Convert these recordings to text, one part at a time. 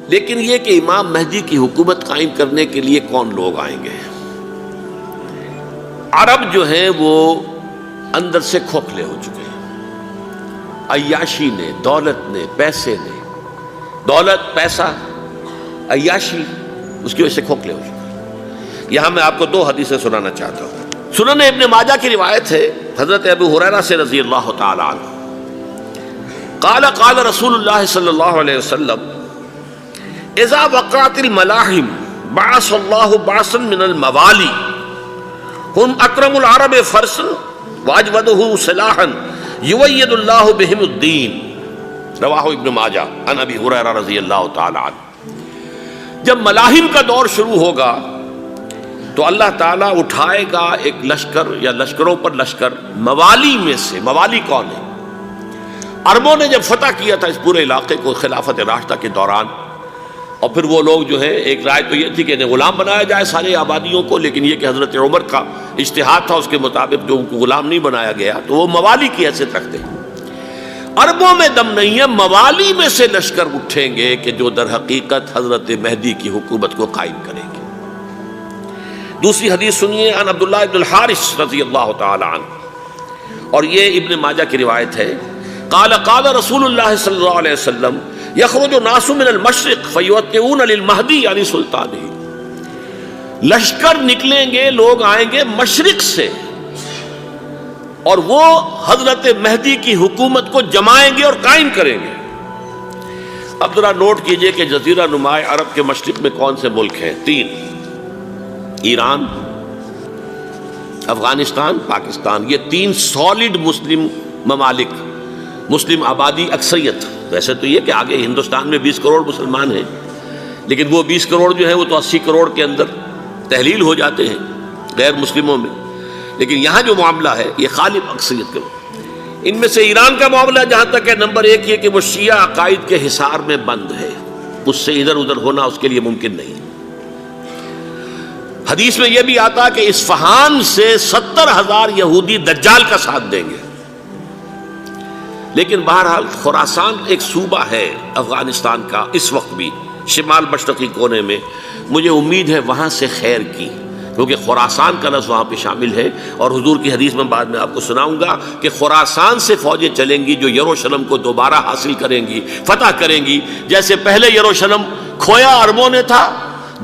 لیکن یہ کہ امام مہدی کی حکومت قائم کرنے کے لیے کون لوگ آئیں گے؟ عرب جو ہیں وہ اندر سے کھوکھلے ہو چکے ہیں، عیاشی نے، دولت نے، پیسے نے، دولت، پیسہ، عیاشی، اس کی وجہ سے کھوکھلے ہو چکے ہیں۔ یہاں میں آپ کو دو حدیثیں سنانا چاہتا ہوں۔ سنن ابن ماجہ کی روایت ہے حضرت ابو ہریرہ سے رضی اللہ تعالی عنہ، قال قال رسول اللہ صلی اللہ علیہ وسلم اذا وقعت الملاحم بعث اللہ بعثا من الموالی ہم اکرم العرب فرسا واجودہ سلاحا یوید اللہ بہم الدین، رواہ ابن ماجہ عن ابی ہریرہ رضی اللہ تعالی عنہ۔ جب ملاحم کا دور شروع ہوگا تو اللہ تعالیٰ اٹھائے گا ایک لشکر یا لشکروں پر لشکر موالی میں سے۔ موالی کون ہے؟ عربوں نے جب فتح کیا تھا اس پورے علاقے کو خلافت راشدہ کے دوران، اور پھر وہ لوگ جو ہے، ایک رائے تو یہ تھی کہ انہیں غلام بنایا جائے ساری آبادیوں کو، لیکن یہ کہ حضرت عمر کا اجتہاد تھا، اس کے مطابق جو ان کو غلام نہیں بنایا گیا تو وہ موالی کی حیثیت رکھتے ہیں۔ عربوں میں دم نہیں ہے، موالی میں سے لشکر اٹھیں گے کہ جو در حقیقت حضرت مہدی کی حکومت کو قائم کریں گے۔ دوسری حدیث سنیے، عن عبداللہ ابن الحارث رضی اللہ تعالی عنہ، اور یہ ابن ماجہ کی روایت ہے، قال قال رسول اللہ صلی اللہ علیہ وسلم یخرج الناس من المشرق فیوطئون للمہدی یعنی سلطانہ، لشکر نکلیں گے، لوگ آئیں گے مشرق سے، اور وہ حضرت مہدی کی حکومت کو جمائیں گے اور قائم کریں گے۔ اب ذرا نوٹ کیجئے کہ جزیرہ نما عرب کے مشرق میں کون سے ملک ہیں؟ تین: ایران، افغانستان، پاکستان۔ یہ تین سالڈ مسلم ممالک، مسلم آبادی اکثریت۔ ویسے تو یہ کہ آگے ہندوستان میں 20 کروڑ مسلمان ہیں، لیکن وہ 20 کروڑ جو ہے وہ تو 80 کروڑ کے اندر تحلیل ہو جاتے ہیں غیر مسلموں میں، لیکن یہاں جو معاملہ ہے یہ غالب اکثریت کا۔ ان میں سے ایران کا معاملہ جہاں تک ہے، نمبر 1 یہ کہ وہ شیعہ عقائد کے حصار میں بند ہے، اس سے ادھر ادھر ہونا اس کے لیے ممکن نہیں۔ حدیث میں یہ بھی آتا کہ اصفہان سے 70,000 یہودی دجال کا ساتھ دیں گے، لیکن بہرحال خراسان ایک صوبہ ہے افغانستان کا اس وقت بھی شمال مشرقی کونے میں، مجھے امید ہے وہاں سے خیر کی، کیونکہ خراسان کا لفظ وہاں پہ شامل ہے، اور حضور کی حدیث میں بعد میں آپ کو سناؤں گا کہ خراسان سے فوجیں چلیں گی جو یروشلم کو دوبارہ حاصل کریں گی، فتح کریں گی، جیسے پہلے یروشلم کھویا عربوں نے تھا،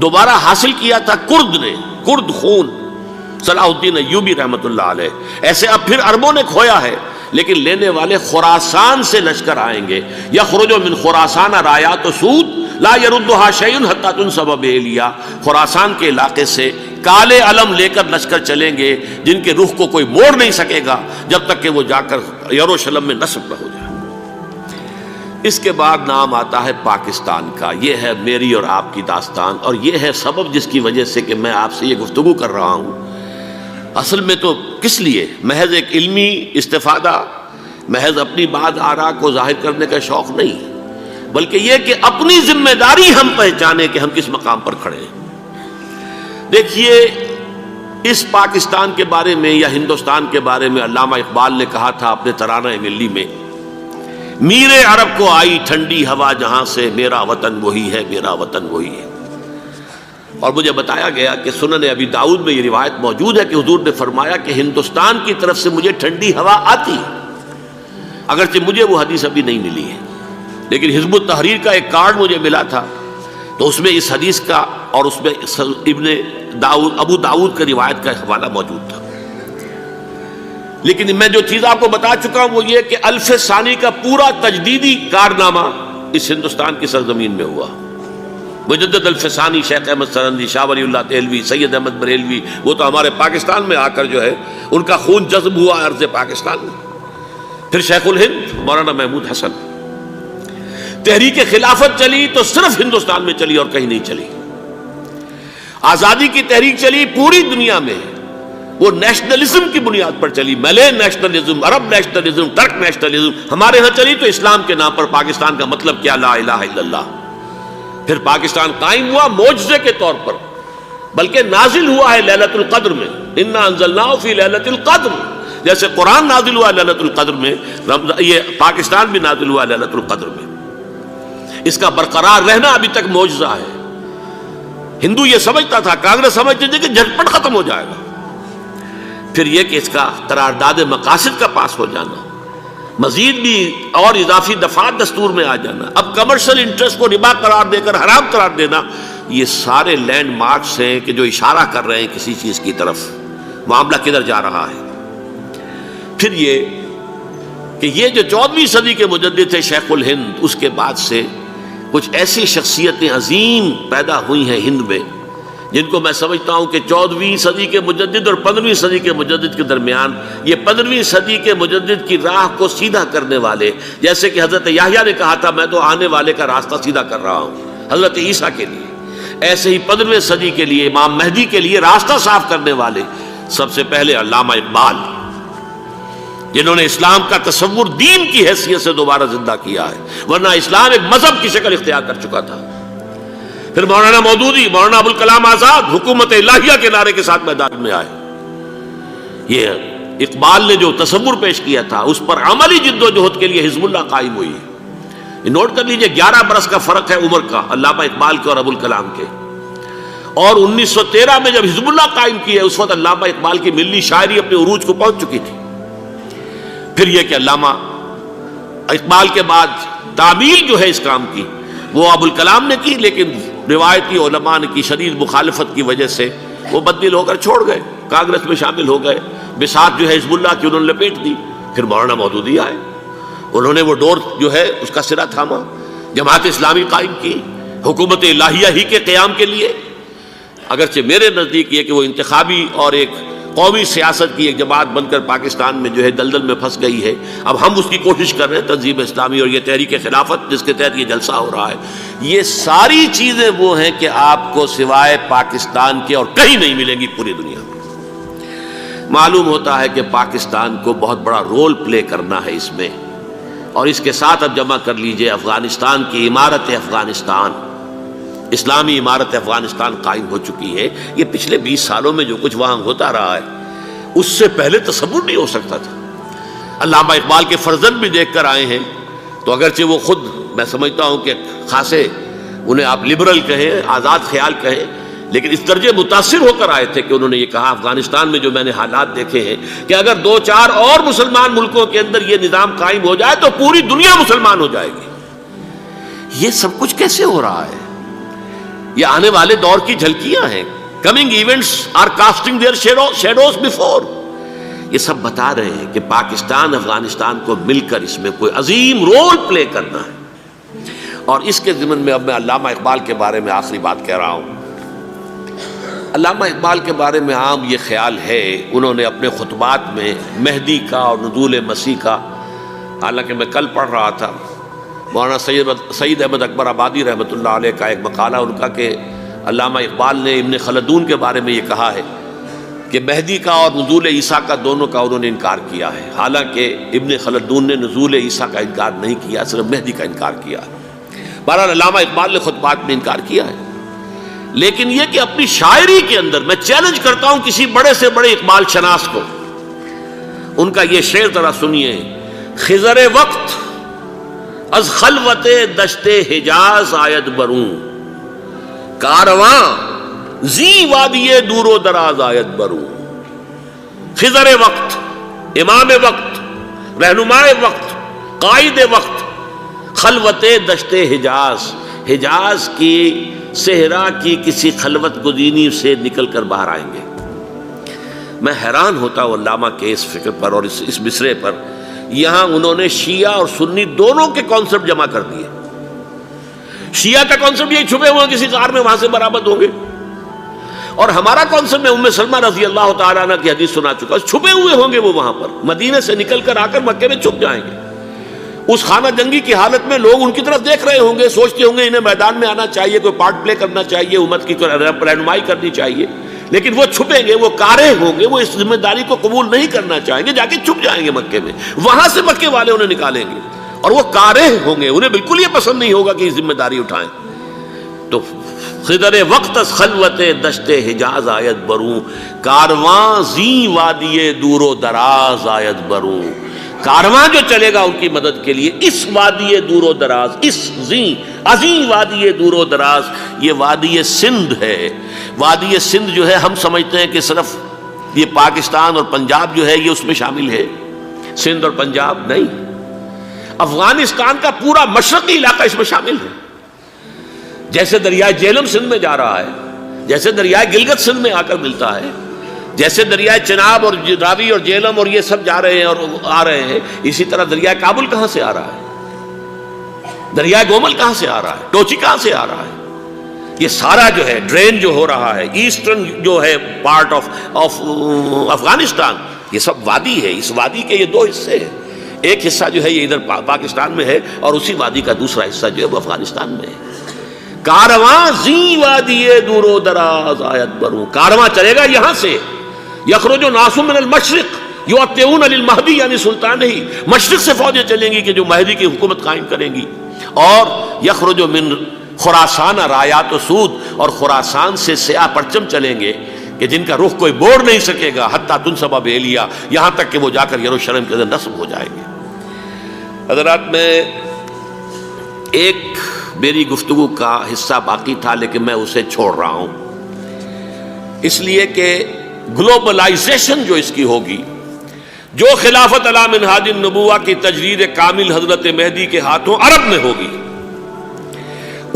دوبارہ حاصل کیا تھا کرد نے، کرد خون صلاح الدین ایوبی رحمۃ اللہ علیہ، ایسے اب پھر عربوں نے کھویا ہے، لیکن لینے والے خراسان سے لشکر آئیں گے۔ یخرج من خراسان رایات سود لا یردھا شیء حتی تنصب بإیلیا، خراسان کے علاقے سے کالے علم لے کر لشکر چلیں گے جن کے رخ کو کوئی موڑ نہیں سکے گا جب تک کہ وہ جا کر یروشلم میں نصب نہ ہو جائے۔ اس کے بعد نام آتا ہے پاکستان کا۔ یہ ہے میری اور آپ کی داستان، اور یہ ہے سبب جس کی وجہ سے کہ میں آپ سے یہ گفتگو کر رہا ہوں۔ اصل میں تو کس لیے؟ محض ایک علمی استفادہ، محض اپنی بات آراء کو ظاہر کرنے کا شوق نہیں، بلکہ یہ کہ اپنی ذمہ داری ہم پہچانیں کہ ہم کس مقام پر کھڑے ہیں۔ دیکھیے، اس پاکستان کے بارے میں یا ہندوستان کے بارے میں علامہ اقبال نے کہا تھا اپنے ترانہ ملی میں، میرے عرب کو آئی ٹھنڈی ہوا جہاں سے، میرا وطن وہی ہے، میرا وطن وہی ہے۔ اور مجھے بتایا گیا کہ سنن ابی داؤد میں یہ روایت موجود ہے کہ حضور نے فرمایا کہ ہندوستان کی طرف سے مجھے ٹھنڈی ہوا آتی ہے، اگرچہ مجھے وہ حدیث ابھی نہیں ملی ہے، لیکن حزب التحریر کا ایک کارڈ مجھے ملا تھا، تو اس میں اس حدیث کا اور اس میں ابو داؤد کا روایت کا حوالہ موجود تھا۔ لیکن میں جو چیز آپ کو بتا چکا ہوں وہ یہ کہ الف ثانی کا پورا تجدیدی کارنامہ اس ہندوستان کی سرزمین میں ہوا۔ مجدد الف ثانی شیخ احمد سرندی، شاہ ولی اللہ دہلوی، سید احمد بریلوی، وہ تو ہمارے پاکستان میں آ کر جو ہے ان کا خون جذب ہوا ارض پاکستان میں۔ پھر شیخ الہند مولانا محمود حسن۔ تحریک خلافت چلی تو صرف ہندوستان میں چلی اور کہیں نہیں چلی۔ آزادی کی تحریک چلی پوری دنیا میں، وہ نیشنلزم کی بنیاد پر چلی، ملے نیشنلزم، عرب نیشنلزم، ٹرک نیشنلزم۔ ہمارے ہاں چلی تو اسلام کے نام پر، پاکستان کا مطلب کیا؟ لا الہ الا اللہ۔ پھر پاکستان قائم ہوا معجزے کے طور پر، بلکہ نازل ہوا ہے لیلۃ القدر میں، انا انزلناہ فی لیلۃ القدر، جیسے قرآن نازل ہوا لیلۃ القدر میں، یہ پاکستان بھی نازل ہوا لیلۃ القدر میں۔ اس کا برقرار رہنا ابھی تک معجزہ ہے۔ ہندو یہ سمجھتا تھا، کانگریس سمجھتی تھی کہ جھٹپٹ ختم ہو جائے گا۔ پھر یہ کہ اس کا قرارداد مقاصد کا پاس ہو جانا، مزید بھی اور اضافی دفعات دستور میں آ جانا، اب کمرشل انٹرسٹ کو ربا قرار دے کر حرام قرار دینا، یہ سارے لینڈ مارکس ہیں کہ جو اشارہ کر رہے ہیں کسی چیز کی طرف، معاملہ کدھر جا رہا ہے۔ پھر یہ کہ یہ جو 14ویں صدی کے مجدد تھے شیخ الہند، اس کے بعد سے کچھ ایسی شخصیتیں عظیم پیدا ہوئی ہیں ہند میں، جن کو میں سمجھتا ہوں کہ 14ویں صدی کے مجدد اور 15ویں صدی کے مجدد کے درمیان یہ 15ویں صدی کے مجدد کی راہ کو سیدھا کرنے والے، جیسے کہ حضرت یحییٰ نے کہا تھا میں تو آنے والے کا راستہ سیدھا کر رہا ہوں حضرت عیسیٰ کے لیے، ایسے ہی 15ویں صدی کے لیے امام مہدی کے لیے راستہ صاف کرنے والے سب سے پہلے علامہ اقبال، جنہوں نے اسلام کا تصور دین کی حیثیت سے دوبارہ زندہ کیا ہے، ورنہ اسلام ایک مذہب کی شکل اختیار کر چکا تھا۔ پھر مولانا مودودی، مولانا ابوالکلام آزاد حکومت الہیہ کے نعرے کے ساتھ میدان میں آئے۔ یہ اقبال نے جو تصور پیش کیا تھا اس پر عملی جد و جہد کے لیے حزب اللہ قائم ہوئی ہے۔ نوٹ کر لیجئے 11 برس کا فرق ہے عمر کا علامہ اقبال کے اور ابوالکلام کے، اور 1913 میں جب حزب اللہ قائم کی ہے اس وقت علامہ اقبال کی ملی شاعری اپنے عروج کو پہنچ چکی تھی۔ پھر یہ کہ علامہ اقبال کے بعد تعمیل جو ہے اس کام کی وہ ابوالکلام نے کی، لیکن روایتی علماء نے کی شدید مخالفت کی وجہ سے وہ بددل ہو کر چھوڑ گئے، کانگریس میں شامل ہو گئے، بساط جو ہے حزب اللہ کی انہوں نے لپیٹ دی۔ پھر مولانا مودودی آئے، انہوں نے وہ ڈور جو ہے اس کا سرا تھاما، جماعت اسلامی قائم کی حکومت الہیہ ہی کے قیام کے لیے۔ اگرچہ میرے نزدیک یہ کہ وہ انتخابی اور ایک قومی سیاست کی ایک جماعت بن کر پاکستان میں جو ہے دلدل میں پھنس گئی ہے، اب ہم اس کی کوشش کر رہے ہیں تنظیم اسلامی اور یہ تحریک خلافت جس کے تحت یہ جلسہ ہو رہا ہے، یہ ساری چیزیں وہ ہیں کہ آپ کو سوائے پاکستان کے اور کہیں نہیں ملیں گی پوری دنیا میں۔ معلوم ہوتا ہے کہ پاکستان کو بہت بڑا رول پلے کرنا ہے اس میں، اور اس کے ساتھ اب جمع کر لیجئے افغانستان کی عمارت افغانستان، اسلامی عمارت افغانستان قائم ہو چکی ہے۔ یہ پچھلے 20 سالوں میں جو کچھ وہاں ہوتا رہا ہے اس سے پہلے تصور نہیں ہو سکتا تھا۔ علامہ اقبال کے فرزند بھی دیکھ کر آئے ہیں، تو اگرچہ وہ خود میں سمجھتا ہوں کہ خاصے انہیں آپ لبرل کہیں، آزاد خیال کہیں، لیکن اس درجے متاثر ہو کر آئے تھے کہ انہوں نے یہ کہا افغانستان میں جو میں نے حالات دیکھے ہیں کہ اگر 2-4 اور مسلمان ملکوں کے اندر یہ نظام قائم ہو جائے تو پوری دنیا مسلمان ہو جائے گی۔ یہ سب کچھ کیسے ہو رہا ہے؟ یہ آنے والے دور کی جھلکیاں ہیں۔ Coming events are casting their shadows before. یہ سب بتا رہے ہیں کہ پاکستان افغانستان کو مل کر اس میں کوئی عظیم رول پلے کرنا ہے، اور اس کے ضمن میں اب میں علامہ اقبال کے بارے میں آخری بات کہہ رہا ہوں۔ علامہ اقبال کے بارے میں عام یہ خیال ہے، انہوں نے اپنے خطبات میں مہدی کا اور نزول مسیح کا، حالانکہ میں کل پڑھ رہا تھا مولانا سید احمد اکبر آبادی رحمۃ اللہ علیہ کا ایک مقالہ ان کا کہ علامہ اقبال نے ابن خلدون کے بارے میں یہ کہا ہے کہ مہدی کا اور نزول عیسیٰ کا دونوں کا انہوں نے انکار کیا ہے، حالانکہ ابن خلدون نے نزول عیسیٰ کا انکار نہیں کیا، صرف مہدی کا انکار کیا ہے۔ بہرحال علامہ اقبال نے خطبات میں انکار کیا ہے، لیکن یہ کہ اپنی شاعری کے اندر میں چیلنج کرتا ہوں کسی بڑے سے بڑے اقبال شناس کو، ان کا یہ شعر ذرا سنیے: خضر وقت از خلوت دشت حجاز آید بروں، کارواں زی وادی دور و دراز آید بروں۔ خضر وقت، امام وقت، رہنمائے وقت، قائد وقت، خلوت دشت حجاز، حجاز کی صحرا کی کسی خلوت گزینی سے نکل کر باہر آئیں گے۔ میں حیران ہوتا ہوں علامہ کے اس فکر پر اور اس مصرے پر۔ یہاں انہوں نے شیعہ اور سنی دونوں کے کانسیپٹ جمع کر دیے۔ شیعہ کا کانسیپٹ یہی چھپے ہوئے کسی غار میں وہاں سے برآمد ہوں گے، اور ہمارا کانسیپٹ میں ام سلمہ رضی اللہ تعالیٰ عنہ کی حدیث سنا چکا، چھپے ہوئے ہوں گے وہ وہاں پر، مدینے سے نکل کر آ کر مکے میں چھپ جائیں گے۔ اس خانہ جنگی کی حالت میں لوگ ان کی طرف دیکھ رہے ہوں گے، سوچتے ہوں گے انہیں میدان میں آنا چاہیے، کوئی پارٹ پلے کرنا چاہیے، امت کی رہنمائی کرنی چاہیے، لیکن وہ چھپیں گے، وہ کارے ہوں گے، وہ اس ذمہ داری کو قبول نہیں کرنا چاہیں گے، جا کے چھپ جائیں گے مکے میں، وہاں سے مکے والے انہیں نکالیں گے، اور وہ کارے ہوں گے، انہیں بالکل یہ پسند نہیں ہوگا کہ یہ ذمہ داری اٹھائیں۔ تو خضر وقت از خلوت دشت حجاز آیت بروں، کارواں زی وادی دور و دراز آیت بروں۔ کارواں جو چلے گا ان کی مدد کے لیے اس وادی دور و دراز، اس عظیم وادی دور و دراز، یہ وادی سندھ ہے۔ وادی سندھ جو ہے ہم سمجھتے ہیں کہ صرف یہ پاکستان اور پنجاب جو ہے یہ اس میں شامل ہے، سندھ اور پنجاب نہیں، افغانستان کا پورا مشرقی علاقہ اس میں شامل ہے۔ جیسے دریائے جہلم سندھ میں جا رہا ہے، جیسے دریائے گلگت سندھ میں آ کر ملتا ہے، جیسے دریائے چناب اور راوی اور جہلم اور یہ سب جا رہے ہیں اور آ رہے ہیں، اسی طرح دریائے کابل کہاں سے آ رہا ہے، دریائے گومل کہاں سے آ رہا ہے، ٹوچی کہاں سے آ رہا ہے، یہ سارا جو ہے ڈرین جو ہو رہا ہے ایسٹرن جو ہے پارٹ آف افغانستان، یہ سب وادی ہے۔ اس وادی کے یہ دو حصے ہیں، ایک حصہ جو ہے یہ ادھر پاکستان میں ہے اور اسی وادی کا دوسرا حصہ جو ہے وہ افغانستان میں ہے۔ کارواں زی وادی دور و دراز آیت بروں، کارواں چلے گا یہاں سے، یخرج ناس من المشرق یؤتون للمہدی یعنی سلطان ہی، مشرق سے فوجیں چلیں گی کہ جو مہدی کی حکومت قائم کریں گی، اور یخرج من خراسان رایات و سود، اور خراسان سے سیاہ پرچم چلیں گے کہ جن کا رخ کوئی موڑ نہیں سکے گا، حتیٰ تنصب بیلیا، یہاں تک کہ وہ جا کر یروشلم کے اندر نصب ہو جائیں گے۔ حضرات، میں ایک میری گفتگو کا حصہ باقی تھا لیکن میں اسے چھوڑ رہا ہوں، اس لیے کہ گلوبلائزیشن جو اس کی ہوگی، جو خلافت علی منہاج النبوہ کی تجدید کامل حضرت مہدی کے ہاتھوں عرب میں ہوگی،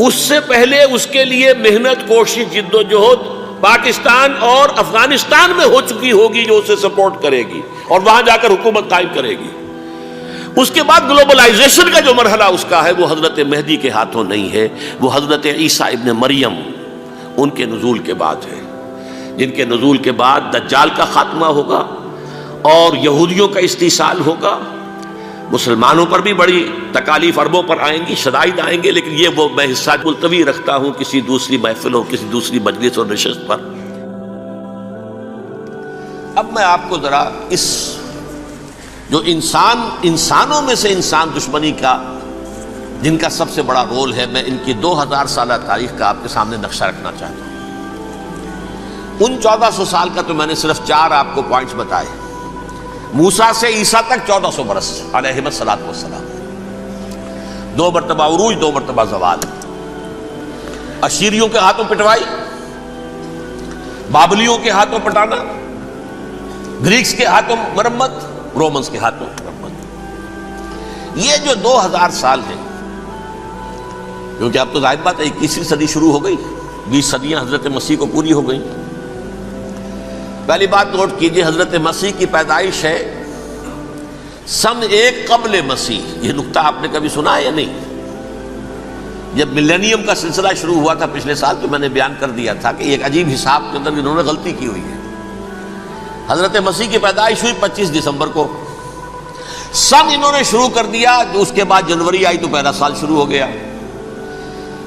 اس سے پہلے اس کے لیے محنت، کوشش، جد و جہد پاکستان اور افغانستان میں ہو چکی ہوگی جو اسے سپورٹ کرے گی اور وہاں جا کر حکومت قائم کرے گی۔ اس کے بعد گلوبلائزیشن کا جو مرحلہ اس کا ہے وہ حضرت مہدی کے ہاتھوں نہیں ہے، وہ حضرت عیسیٰ ابن مریم ان کے نزول کے بعد ہے، جن کے نزول کے بعد دجال کا خاتمہ ہوگا اور یہودیوں کا استحصال ہوگا، مسلمانوں پر بھی بڑی تکالیف عربوں پر آئیں گی، شدائد آئیں گے، لیکن یہ وہ میں حصہ ملتوی رکھتا ہوں کسی دوسری محفل اور کسی دوسری مجلس اور نشست پر۔ اب میں آپ کو ذرا اس جو انسانوں میں سے انسان دشمنی کا جن کا سب سے بڑا رول ہے، میں ان کی 2000 سالہ تاریخ کا آپ کے سامنے نقشہ رکھنا چاہتا ہوں۔ ان 1400 سال کا تو میں نے صرف 4 آپ کو پوائنٹس بتائے، موسیٰ سے عیسیٰ تک 1400 برس علیہ الصلوۃ والسلام، 2 مرتبہ عروج، 2 مرتبہ زوال، اشیریوں کے ہاتھوں پٹوائی، بابلیوں کے ہاتھوں پٹانا، گریکس کے ہاتھوں مرمت، رومنز کے ہاتھوں مرمت۔ یہ جو 2000 سال ہیں، کیونکہ اب تو ظاہر بات ہے 21ویں صدی شروع ہو گئی، 20 صدیاں حضرت مسیح کو پوری ہو گئی۔ پہلی بات نوٹ کیجئے، حضرت مسیح کی پیدائش ہے سن 1 قبل مسیح۔ یہ نقطہ آپ نے کبھی سنا ہے یا نہیں؟ جب ملینیم کا سلسلہ شروع ہوا تھا پچھلے سال تو میں نے بیان کر دیا تھا کہ ایک عجیب حساب کے اندر انہوں نے غلطی کی ہوئی ہے۔ حضرت مسیح کی پیدائش ہوئی 25 دسمبر کو، سن انہوں نے شروع کر دیا، اس کے بعد جنوری آئی تو پہلا سال شروع ہو گیا۔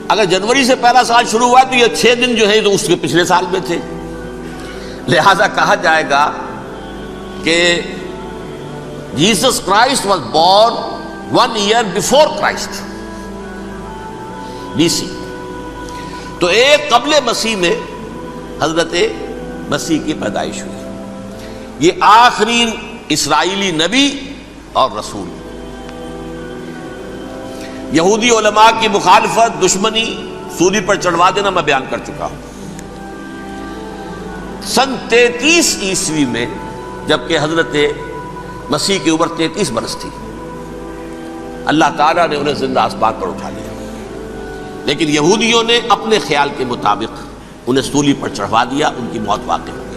اگر جنوری سے پہلا سال شروع ہوا تو یہ 6 دن جو ہے تو اس کے پچھلے سال میں تھے، لہذا کہا جائے گا کہ Jesus Christ was born 1 year before Christ, BC۔ تو 1 قبل مسیح میں حضرت مسیح کی پیدائش ہوئی۔ یہ آخری اسرائیلی نبی اور رسول، یہودی علماء کی مخالفت، دشمنی، سولی پر چڑھوا دینا میں بیان کر چکا ہوں۔ سن 33 عیسوی میں جبکہ حضرت مسیح کی عمر 33 برس تھی، اللہ تعالیٰ نے انہیں زندہ آسمان پر اٹھا لیا، لیکن یہودیوں نے اپنے خیال کے مطابق انہیں سولی پر چڑھوا دیا، ان کی موت واقع ہو گئی۔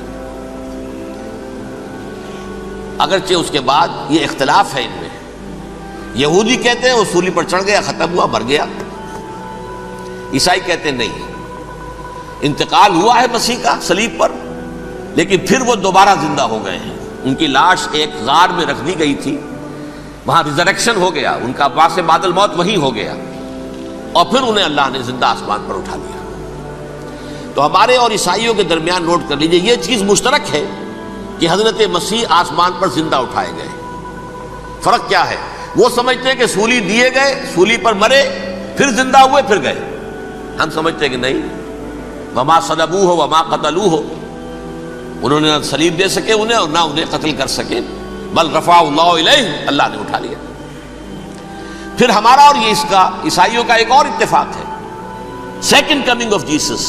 اگرچہ اس کے بعد یہ اختلاف ہے ان میں، یہودی کہتے ہیں وہ سولی پر چڑھ گیا، ختم ہوا، مر گیا، عیسائی کہتے ہیں نہیں، انتقال ہوا ہے مسیح کا صلیب پر، لیکن پھر وہ دوبارہ زندہ ہو گئے ہیں۔ ان کی لاش ایک غار میں رکھ دی گئی تھی، وہاں ریزریکشن ہو گیا، ان کا باعث بعد الموت وہی ہو گیا، اور پھر انہیں اللہ نے زندہ آسمان پر اٹھا لیا۔ تو ہمارے اور عیسائیوں کے درمیان نوٹ کر لیجئے، یہ چیز مشترک ہے کہ حضرت مسیح آسمان پر زندہ اٹھائے گئے۔ فرق کیا ہے؟ وہ سمجھتے ہیں کہ سولی دیے گئے، سولی پر مرے، پھر زندہ ہوئے، پھر گئے۔ ہم سمجھتے ہیں کہ نہیں، وما صلبوہ وما قتلوہ، انہوں نے نہ صلیب دے سکے انہیں اور نہ انہیں قتل کر سکے، بل رفع اللہ الیہ، اللہ نے اٹھا لیا۔ پھر ہمارا اور یہ اس کا عیسائیوں کا ایک اور اتفاق ہے، سیکنڈ کمنگ آف جیسس،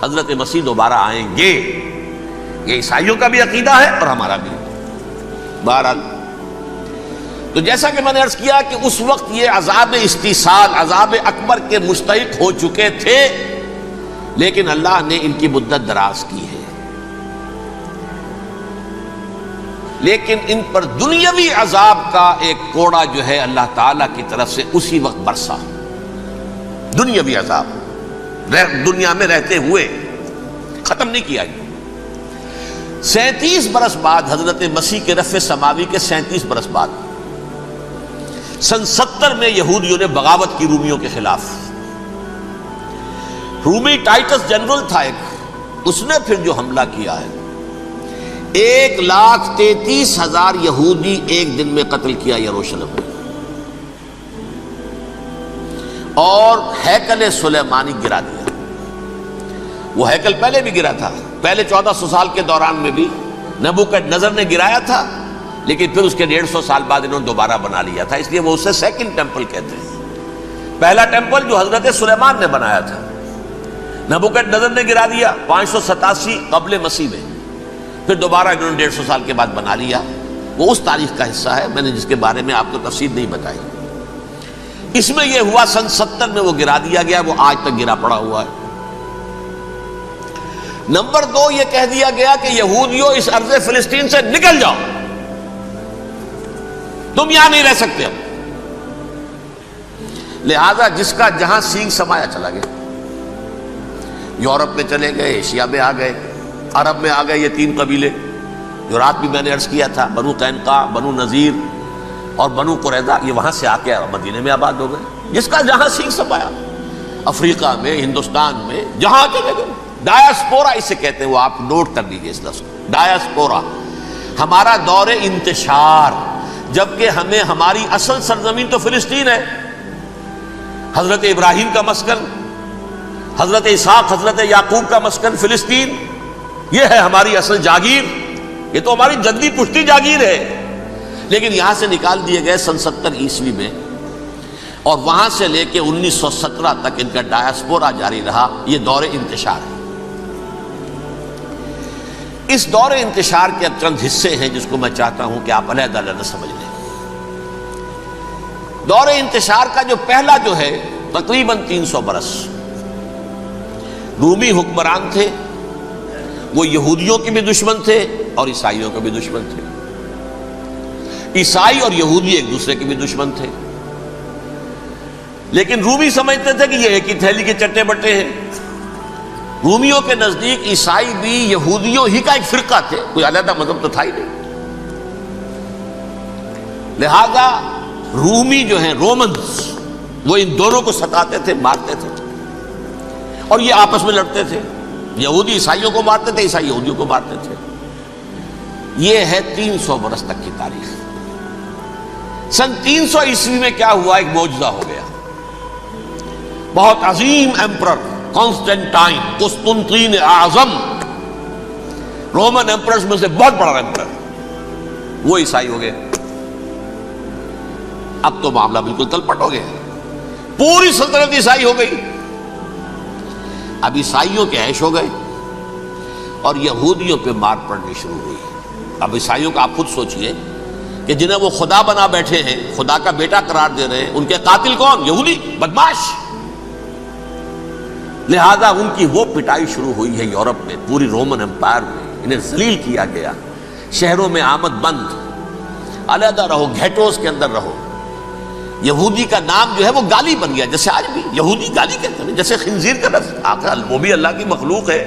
حضرت مسیح دوبارہ آئیں گے، یہ عیسائیوں کا بھی عقیدہ ہے اور ہمارا بھی۔ بہرحال تو جیسا کہ میں نے عرض کیا کہ اس وقت یہ عذاب استیصال، عذاب اکبر کے مستحق ہو چکے تھے، لیکن اللہ نے ان کی مدت دراز کی ہے، لیکن ان پر دنیاوی عذاب کا ایک کوڑا جو ہے اللہ تعالیٰ کی طرف سے اسی وقت برسا۔ دنیاوی عذاب دنیا میں رہتے ہوئے ختم نہیں کیا گیا۔ 37 برس بعد، حضرت مسیح کے رفع سماوی کے 37 برس بعد، سن 70 میں یہودیوں نے بغاوت کی رومیوں کے خلاف۔ رومی ٹائٹس جنرل تھا ایک، اس نے پھر جو حملہ کیا ہے، 1,33,000 یہودی ایک دن میں قتل کیا یروشلم میں، اور ہیکل سلیمانی گرا دیا۔ وہ ہیکل پہلے بھی گرا تھا، پہلے 1400 سال کے دوران میں بھی نبوکڈنضر نے گرایا تھا، لیکن پھر اس کے 150 سال بعد انہوں نے دوبارہ بنا لیا تھا، اس لیے وہ اسے سیکنڈ ٹیمپل کہتے ہیں۔ پہلا ٹیمپل جو حضرت سلیمان نے بنایا تھا، نبوکڈنضر نے گرا دیا 587 قبل مسیح میں، پھر دوبارہ انہوں نے 150 سال کے بعد بنا لیا۔ وہ اس تاریخ کا حصہ ہے، میں نے جس کے بارے میں آپ کو تفصیل نہیں بتائی۔ اس میں یہ ہوا سن 70 میں وہ گرا دیا گیا، وہ آج تک گرا پڑا ہوا ہے۔ نمبر 2، یہ کہہ دیا گیا کہ یہودیوں اس ارض فلسطین سے نکل جاؤ، تم یہاں نہیں رہ سکتے اب۔ لہذا جس کا جہاں سینگ سمایا چلا گیا، یورپ میں چلے گئے، ایشیا میں آ گئے، عرب میں آ گئے، یہ 3 قبیلے جو رات بھی میں نے عرض کیا تھا، بنو قینقاع، بنو نذیر اور بنو قریظہ، یہ وہاں سے آ کے مدینے میں آباد ہو گئے، جس کا جہاں سینگ سمایا، افریقہ میں، ہندوستان میں، جہاں چلے گئے۔ ڈایاسپورا اسے کہتے ہیں، وہ آپ نوٹ کر لیجیے اس لفظ کو، ڈایاسپورا، ہمارا دور انتشار، جبکہ ہمیں ہماری اصل سرزمین تو فلسطین ہے، حضرت ابراہیم کا مسکن، حضرت اسحاق، حضرت یعقوب کا مسکن فلسطین، یہ ہے ہماری اصل جاگیر، یہ تو ہماری جدی پشتی جاگیر ہے، لیکن یہاں سے نکال دیے گئے سن 70 عیسوی میں، اور وہاں سے لے کے 1917 تک ان کا ڈایاسپورا جاری رہا۔ یہ دور انتشار ہے۔ اس دور انتشار کے اب چند حصے ہیں جس کو میں چاہتا ہوں کہ آپ علیحدہ علیحدہ سمجھ لیں۔ دور انتشار کا جو پہلا جو ہے، تقریباً 300 برس رومی حکمران تھے، وہ یہودیوں کے بھی دشمن تھے اور عیسائیوں کے بھی دشمن تھے۔ عیسائی اور یہودی ایک دوسرے کے بھی دشمن تھے، لیکن رومی سمجھتے تھے کہ یہ ایک ہی تھیلی کے چٹے بٹے ہیں۔ رومیوں کے نزدیک عیسائی بھی یہودیوں ہی کا ایک فرقہ تھے، کوئی علیحدہ مذہب تو تھا ہی نہیں۔ لہذا رومی جو ہیں، رومنز، وہ ان دونوں کو ستاتے تھے، مارتے تھے، اور یہ آپس میں لڑتے تھے، یہودی عیسائیوں کو مارتے تھے، عیسائی یہودیوں کو مارتے تھے۔ یہ ہے 300 برس تک کی تاریخ۔ سن 300 عیسوی میں کیا ہوا؟ ایک معجزہ ہو گیا۔ بہت عظیم ایمپرر کانسٹینٹائن، قسطنطین اعظم، رومن ایمپررز میں سے بہت بڑا ایمپرر، وہ عیسائی ہو گئے۔ اب تو معاملہ بالکل تلپٹ ہو گیا، پوری سلطنت عیسائی ہو گئی۔ اب عیسائیوں کے عیش ہو گئے اور یہودیوں پہ مار پڑنی شروع ہوئی۔ اب عیسائیوں کا آپ خود سوچئے کہ جنہیں وہ خدا بنا بیٹھے ہیں، خدا کا بیٹا قرار دے رہے ہیں، ان کے قاتل کون؟ یہودی، بدماش۔ لہذا ان کی وہ پٹائی شروع ہوئی ہے یورپ میں، پوری رومن امپائر میں، انہیں ذلیل کیا گیا، شہروں میں آمد بند، علیحدہ رہو، گھیٹوز کے اندر رہو۔ یہودی کا نام جو ہے وہ گالی بن گیا، جیسے آج بھی یہودی گالی کہتے ہیں، جیسے خنزیر کا لفظ، وہ بھی اللہ کی مخلوق ہے،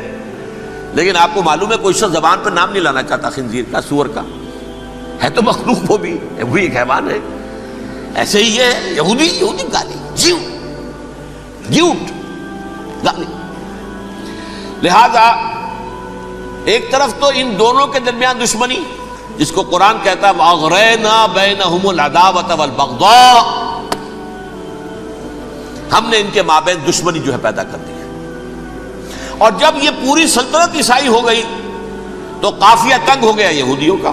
لیکن آپ کو معلوم ہے کوئی شخص زبان پہ نام نہیں لانا چاہتا خنزیر کا، سور کا، ہے تو مخلوق وہ بھی ایک حیوان ہے۔ ایسے ہی یہ ہے یہودی، یہودی گالی، جیوٹ گالی۔ لہذا ایک طرف تو ان دونوں کے درمیان دشمنی، جس کو قرآن کہتا ہے وَأَغْرَيْنَا بَيْنَهُمُ الْعَدَاوَةَ وَالْبَغْضَاءَ، ہم نے ان کے مابین دشمنی جو ہے پیدا کر دی ہے۔ اور جب یہ پوری سلطنت عیسائی ہو گئی تو قافیہ تنگ ہو گیا یہودیوں کا،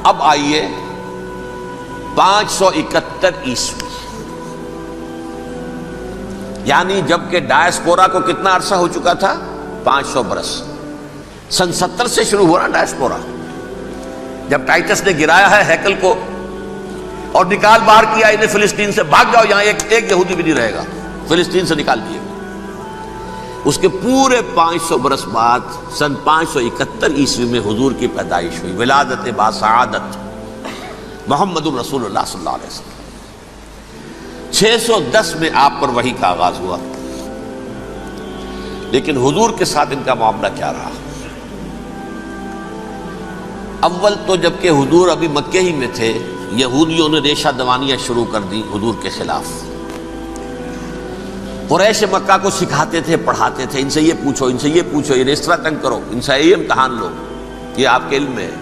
اب آئیے 571 عیسوی، یعنی جبکہ ڈائسپورا کو کتنا عرصہ ہو چکا تھا؟ 500 برس۔ سن 70 سے شروع ہوا نا ڈائسپورا، جب ٹائٹس نے گرایا ہے ہیکل کو اور نکال باہر کیا انہیں فلسطین سے، بھاگ جاؤ یہاں ایک یہودی بھی نہیں رہے گا، فلسطین سے نکال دیے گئے۔ اس کے پورے 500 برس بعد سن 571 عیسوی میں حضور کی پیدائش ہوئی، ولادت باسعادت محمد رسول اللہ صلی اللہ علیہ وسلم۔ 610 میں آپ پر وحی کا آغاز ہوا، لیکن حضور کے ساتھ ان کا معاملہ کیا رہا؟ اول تو جبکہ حضور ابھی مکے ہی میں تھے، یہودیوں نے ریشہ دوانیاں شروع کر دی حضور کے خلاف۔ قریش مکہ کو سکھاتے تھے، پڑھاتے تھے، ان سے یہ پوچھو، ان سے یہ پوچھو، یہ اس طرح تنگ کرو، ان سے یہ امتحان لو، یہ آپ کے علم میں ہے۔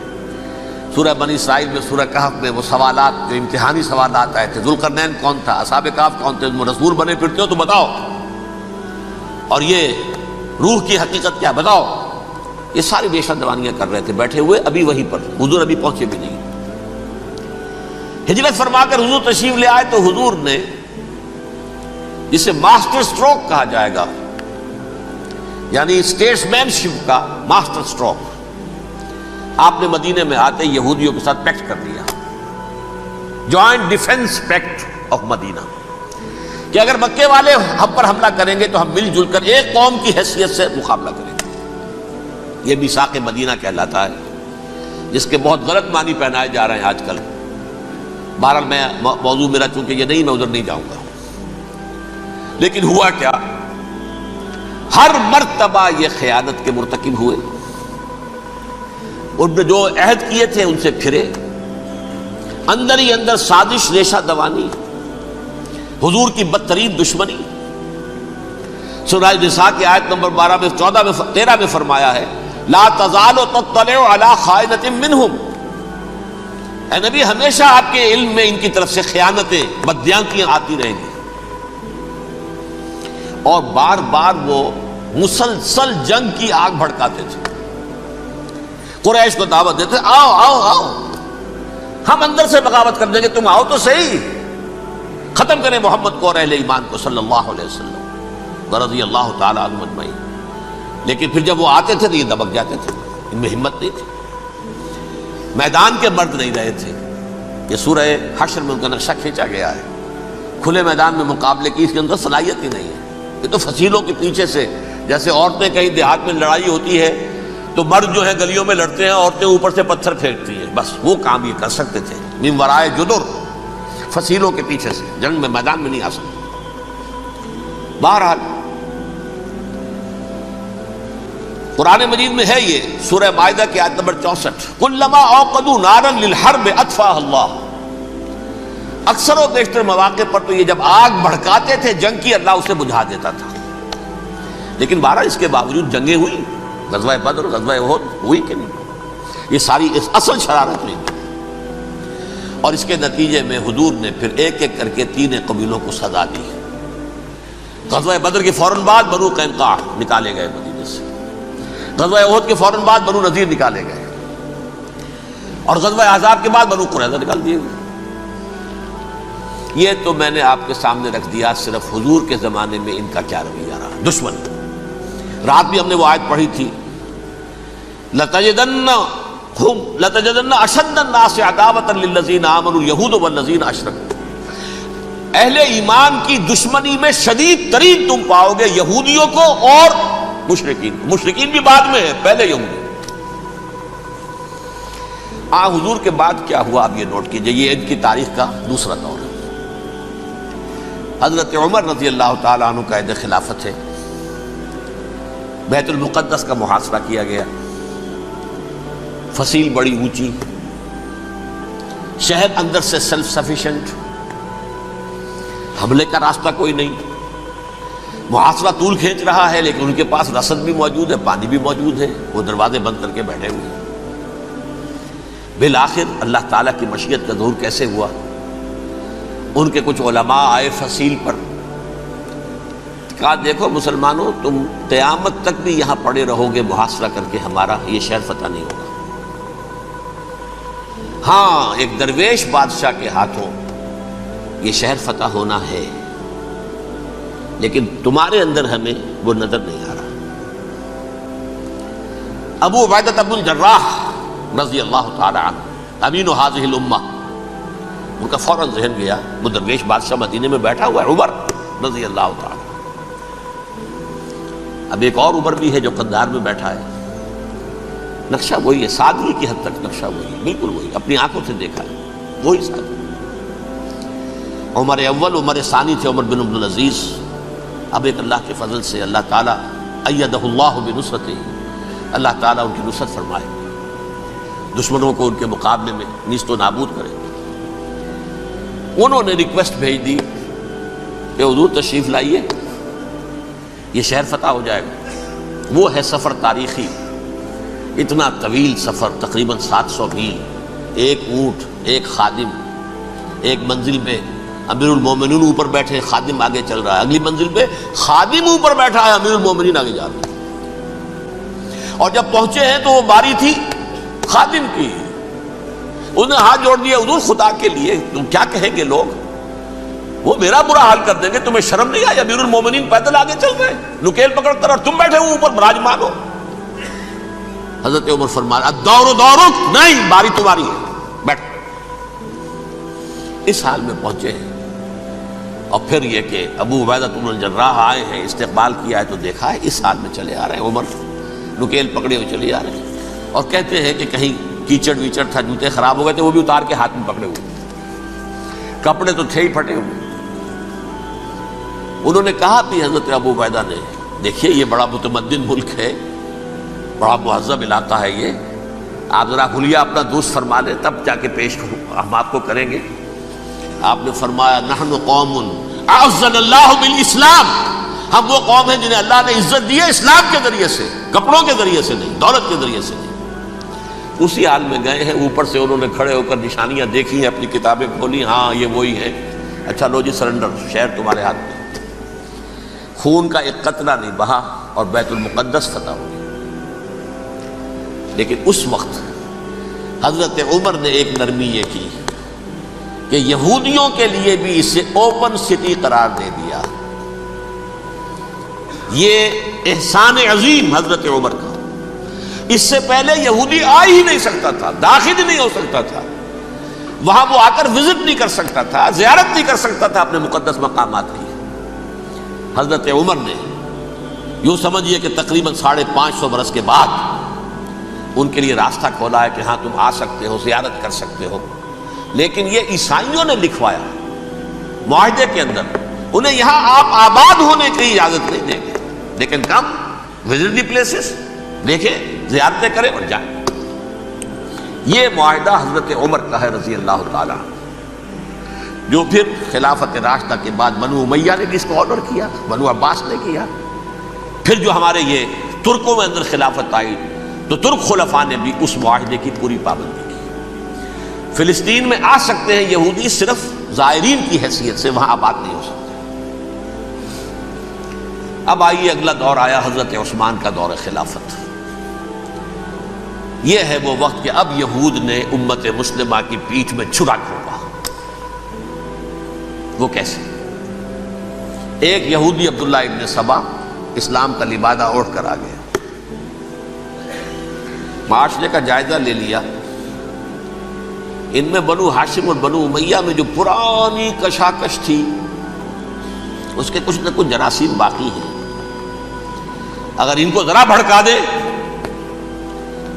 سورہ بنی اسرائیل میں، سورہ کہف میں وہ سوالات جو امتحانی سوالات آئے تھے، ذوالقرنین کون تھا، اصحاب کہف کون تھے، تم رسول بنے پھرتے ہو تو بتاؤ، اور یہ روح کی حقیقت کیا بتاؤ، یہ ساری ریشہ دوانیاں کر رہے تھے بیٹھے ہوئے ابھی وہیں پر، حضور ابھی پہنچے بھی نہیں۔ ہجرت فرما کر حضور تشریف لے آئے تو حضور نے، جسے ماسٹر سٹروک کہا جائے گا، یعنی اسٹیٹس مین شپ کا ماسٹر سٹروک، آپ نے مدینے میں آتے یہودیوں کے ساتھ پیکٹ کر دیا، جوائنٹ ڈیفنس پیکٹ آف مدینہ، کہ اگر مکے والے ہم پر حملہ کریں گے تو ہم مل جل کر ایک قوم کی حیثیت سے مقابلہ کریں گے۔ یہ میثاق مدینہ کہلاتا ہے، جس کے بہت غلط معنی پہنائے جا رہے ہیں آج کل۔ بہرحال میں موضوع میرا چونکہ یہ نہیں، میں ادھر نہیں جاؤں گا، لیکن ہوا کیا؟ ہر مرتبہ یہ خیانت کے مرتکب ہوئے، ان نے جو عہد کیے تھے ان سے پھرے، اندر ہی اندر سازش، ریشہ دوانی، حضور کی بدترین دشمنی۔ سورہ نساء کی آیت نمبر 12 میں 13 میں فرمایا ہے، لا تزال تطلع علی خائنۃ منہم، اے نبی ہمیشہ آپ کے علم میں ان کی طرف سے خیانتیں، بددیانتیاں آتی رہیں گی، اور بار بار وہ مسلسل جنگ کی آگ بھڑکاتے تھے، قریش کو دعوت دیتے، آؤ آؤ آؤ ہم اندر سے بغاوت کر دیں گے، تم آؤ تو صحیح، ختم کریں محمد کو اور اہل ایمان کو صلی اللہ علیہ وسلم رضی اللہ تعالی عنہم اجمعین۔ لیکن پھر جب وہ آتے تھے تو یہ دبک جاتے تھے، ان میں ہمت نہیں تھی، میدان کے مرد نہیں رہے تھے۔ یہ سورہ حشر میں ان کا نقشہ کھینچا گیا ہے، کھلے میدان میں مقابلے کی اس کے اندر صلاحیت ہی نہیں ہے، یہ تو فصیلوں کے پیچھے سے، جیسے عورتیں کہیں دیہات میں لڑائی ہوتی ہے تو مرد جو ہے گلیوں میں لڑتے ہیں، عورتیں اوپر سے پتھر پھینکتی ہیں، بس وہ کام یہ کر سکتے تھے، من ورائے جدر، فصیلوں کے پیچھے سے، جنگ میں میدان میں نہیں آ سکتے۔ بہرحال قرآن مجید میں ہے یہ، سورہ مائدہ کی آیت نمبر 64، کلما اوقدوا نارا للحرب اطفاها اللہ، اکثر و بیشتر مواقع پر تو یہ جب آگ بھڑکاتے تھے جنگ کی، اللہ اسے بجھا دیتا تھا۔ لیکن بہرحال اس کے باوجود جنگیں ہوئی، غزوہ بدر، غزوہ احد ہوئی کہ نہیں؟ یہ ساری اصل شرارت نہیں تھی، اور اس کے نتیجے میں حضور نے پھر ایک ایک کر کے 3 قبیلوں کو سزا دی۔ غزوہ بدر کے فوراً بعد بنو قینقاع نکالے گئے مدینے سے، غزوہ احد کے فوراً بعد بنو نذیر نکالے گئے، اور غزوہ احزاب کے بعد بنو قریظہ نکال دیے گئے۔ یہ تو میں نے آپ کے سامنے رکھ دیا صرف حضور کے زمانے میں ان کا کیا رویہ رہا، دشمن۔ رات بھی ہم نے وہ آیت پڑھی تھی، لَتَجِدَنَّ أَشَدَّ النَّاسِ عَدَاوَةً لِلَّذِينَ آمَنُوا الْيَهُودُ وَالَّذِينَ أَشْرَكُوا، اہل ایمان کی دشمنی میں شدید ترین تم پاؤ گے یہودیوں کو اور مشرکین، مشرکین بھی بعد میں ہے، پہلے یہودی۔ حضور کے بعد کیا ہوا اب یہ نوٹ کیجئے، یہ ان کی تاریخ کا دوسرا دور ہے۔ حضرت عمر رضی اللہ تعالیٰ عنہ کا عہد خلافت ہے، بیت المقدس کا محاصرہ کیا گیا، فصیل بڑی اونچی، شہر اندر سے سیلف سفیشینٹ، حملے کا راستہ کوئی نہیں، محاصرہ طول کھینچ رہا ہے، لیکن ان کے پاس رسد بھی موجود ہے، پانی بھی موجود ہے، وہ دروازے بند کر کے بیٹھے ہوئے ہیں۔ بالآخر اللہ تعالیٰ کی مشیت کا ظہور کیسے ہوا؟ ان کے کچھ علماء آئے فصیل پر، کہا دیکھو مسلمانوں، تم قیامت تک بھی یہاں پڑے رہو گے محاصرہ کر کے، ہمارا یہ شہر فتح نہیں ہوگا۔ ہاں ایک درویش بادشاہ کے ہاتھوں یہ شہر فتح ہونا ہے، لیکن تمہارے اندر ہمیں وہ نظر نہیں آ رہا۔ ابو عبیدہ بن الجراح رضی اللہ تعالی عنہ امین هذه الامہ، ان کا فوراً ذہن گیا وہ درویش بادشاہ مدینے میں بیٹھا ہوا ہے عمر رضی اللہ تعالی۔ اب ایک اور عمر بھی ہے جو قندھار میں بیٹھا ہے، نقشہ وہی ہے، سادگی کی حد تک نقشہ وہی، بالکل وہی، اپنی آنکھوں سے دیکھا ہے وہی سادگی۔ عمر اول عمر ثانی تھے عمر بن عبدالعزیز۔ اب ایک اللہ کے فضل سے اللہ تعالیٰ ایدہ اللہ بنصرتہ، اللہ تعالیٰ ان کی نصرت فرمائے، دشمنوں کو ان کے مقابلے میں نیست و نابود کرے۔ انہوں نے ریکویسٹ بھیج دی کہ حضور تشریف لائیے، یہ شہر فتح ہو جائے گا۔ وہ ہے سفر تاریخی، اتنا طویل سفر، تقریباً 700 میل، ایک اونٹ، ایک خادم، ایک منزل پہ امیر المومنین اوپر بیٹھے، خادم آگے چل رہا ہے، اگلی منزل پہ خادم اوپر بیٹھا ہے، امیر المومنین آگے جا رہے ہیں۔ اور جب پہنچے ہیں تو وہ باری تھی خادم کی، انہوں نے ہاتھ جوڑ دیا، حضور خدا کے لیے تم کیا کہیں گے لوگ، وہ میرا برا حال کر دیں گے، تمہیں شرم نہیں آئی؟ امیر المومنین پیدل آگے چل رہے ہیں نکیل پکڑ کر، اور تم بیٹھے ہو اوپر براجمان ہو۔ حضرت عمر فرمایا الدور دورک، نہیں باری تمہاری ہے، بیٹھ۔ اس حال میں پہنچے ہیں، اور پھر یہ کہ ابو عبیدہ بن الجراح آئے ہیں، استقبال کیا ہے تو دیکھا ہے اس حال میں چلے آ رہے ہیں، عمر نکیل پکڑے ہوئے چلے آ رہے ہیں، اور کہتے ہیں کہ کہیں کیچڑ ویچڑ تھا، جوتے خراب ہو گئے تھے، وہ بھی اتار کے ہاتھ میں پکڑے ہوئے، کپڑے تو تھے ہی پھٹے ہوئے۔ انہوں نے کہا بھی حضرت ابو عبیدہ نے، دیکھیے یہ بڑا متمدن ملک ہے، بڑا مہذب علاقہ ہے یہ، آپ ذرا حلیہ اپنا دوست فرما لیں تب جا کے پیش ہم آپ کو کریں گے۔ آپ نے فرمایا نحن قوم اعزنا اللہ بالاسلام، ہم وہ قوم ہیں جنہیں اللہ نے عزت دی ہے اسلام کے ذریعے سے، کپڑوں کے ذریعے سے نہیں، دولت کے ذریعے سے نہیں۔ اسی حال میں گئے ہیں، اوپر سے انہوں نے کھڑے ہو کر نشانیاں دیکھی ہیں، اپنی کتابیں کھولی، ہاں یہ وہی ہے، اچھا لو جی سرنڈر، شہر تمہارے ہاتھ میں۔ خون کا ایک قطرہ نہیں بہا اور بیت المقدس فتح ہو گیا۔ لیکن اس وقت حضرت عمر نے ایک نرمی یہ کی کہ یہودیوں کے لیے بھی اسے اوپن سٹی قرار دے دیا۔ یہ احسان عظیم حضرت عمر کا، اس سے پہلے یہودی آ ہی نہیں سکتا تھا، داخل ہی نہیں ہو سکتا تھا، وہاں وہ آ کر وزٹ نہیں کر سکتا تھا، زیارت نہیں کر سکتا تھا اپنے مقدس مقامات کی۔ حضرت عمر نے یوں سمجھیے کہ تقریباً 550 برس کے بعد ان کے لیے راستہ کھولا ہے کہ ہاں تم آ سکتے ہو، زیارت کر سکتے ہو۔ لیکن یہ عیسائیوں نے لکھوایا معاہدے کے اندر، انہیں یہاں آپ آباد ہونے کی اجازت نہیں دیں گے، لیکن کم وزٹ دی پلیسز، دیکھیں زیارتیں کریں اور جائیں۔ یہ معاہدہ حضرت عمر کا ہے رضی اللہ تعالیٰ، جو پھر خلافت راشدہ کے بعد بنو امیہ نے بھی اس کو آنر کیا، بنو عباس نے کیا، پھر جو ہمارے یہ ترکوں میں اندر خلافت آئی تو ترک خلفاء نے بھی اس معاہدے کی پوری پابندی کی۔ فلسطین میں آ سکتے ہیں یہودی صرف زائرین کی حیثیت سے، وہاں آباد نہیں ہو سکتے۔ اب آئیے اگلا دور آیا حضرت عثمان کا دور خلافت۔ یہ ہے وہ وقت کہ اب یہود نے امت مسلمہ کی پیٹھ میں چھرا کھولا۔ وہ کیسے؟ ایک یہودی عبداللہ ابن سبا اسلام کا لبادہ اوڑھ کر آ گیا، معاشرے کا جائزہ لے لیا، ان میں بنو ہاشم اور بنو امیہ میں جو پرانی کشاکش تھی اس کے کچھ نہ کچھ جراثیم باقی ہیں، اگر ان کو ذرا بھڑکا دے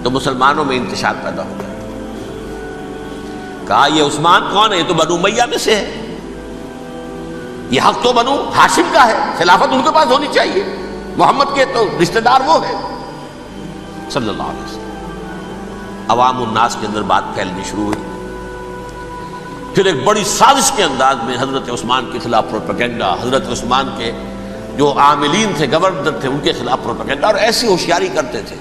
تو مسلمانوں میں انتشار پیدا ہو جائے۔ کہا یہ عثمان کون ہے؟ یہ تو بنو امیہ میں سے ہے، یہ حق تو بنو ہاشم کا ہے، خلافت ان کے پاس ہونی چاہیے، محمد کے تو رشتہ دار وہ ہے صلی اللہ علیہ وسلم۔ عوام الناس کے اندر بات پھیلنی شروع ہوئی، پھر ایک بڑی سازش کے انداز میں حضرت عثمان کے خلاف پروپیگنڈا، حضرت عثمان کے جو عاملین تھے، گورنر تھے، ان کے خلاف پروپیگنڈا، اور ایسی ہوشیاری کرتے تھے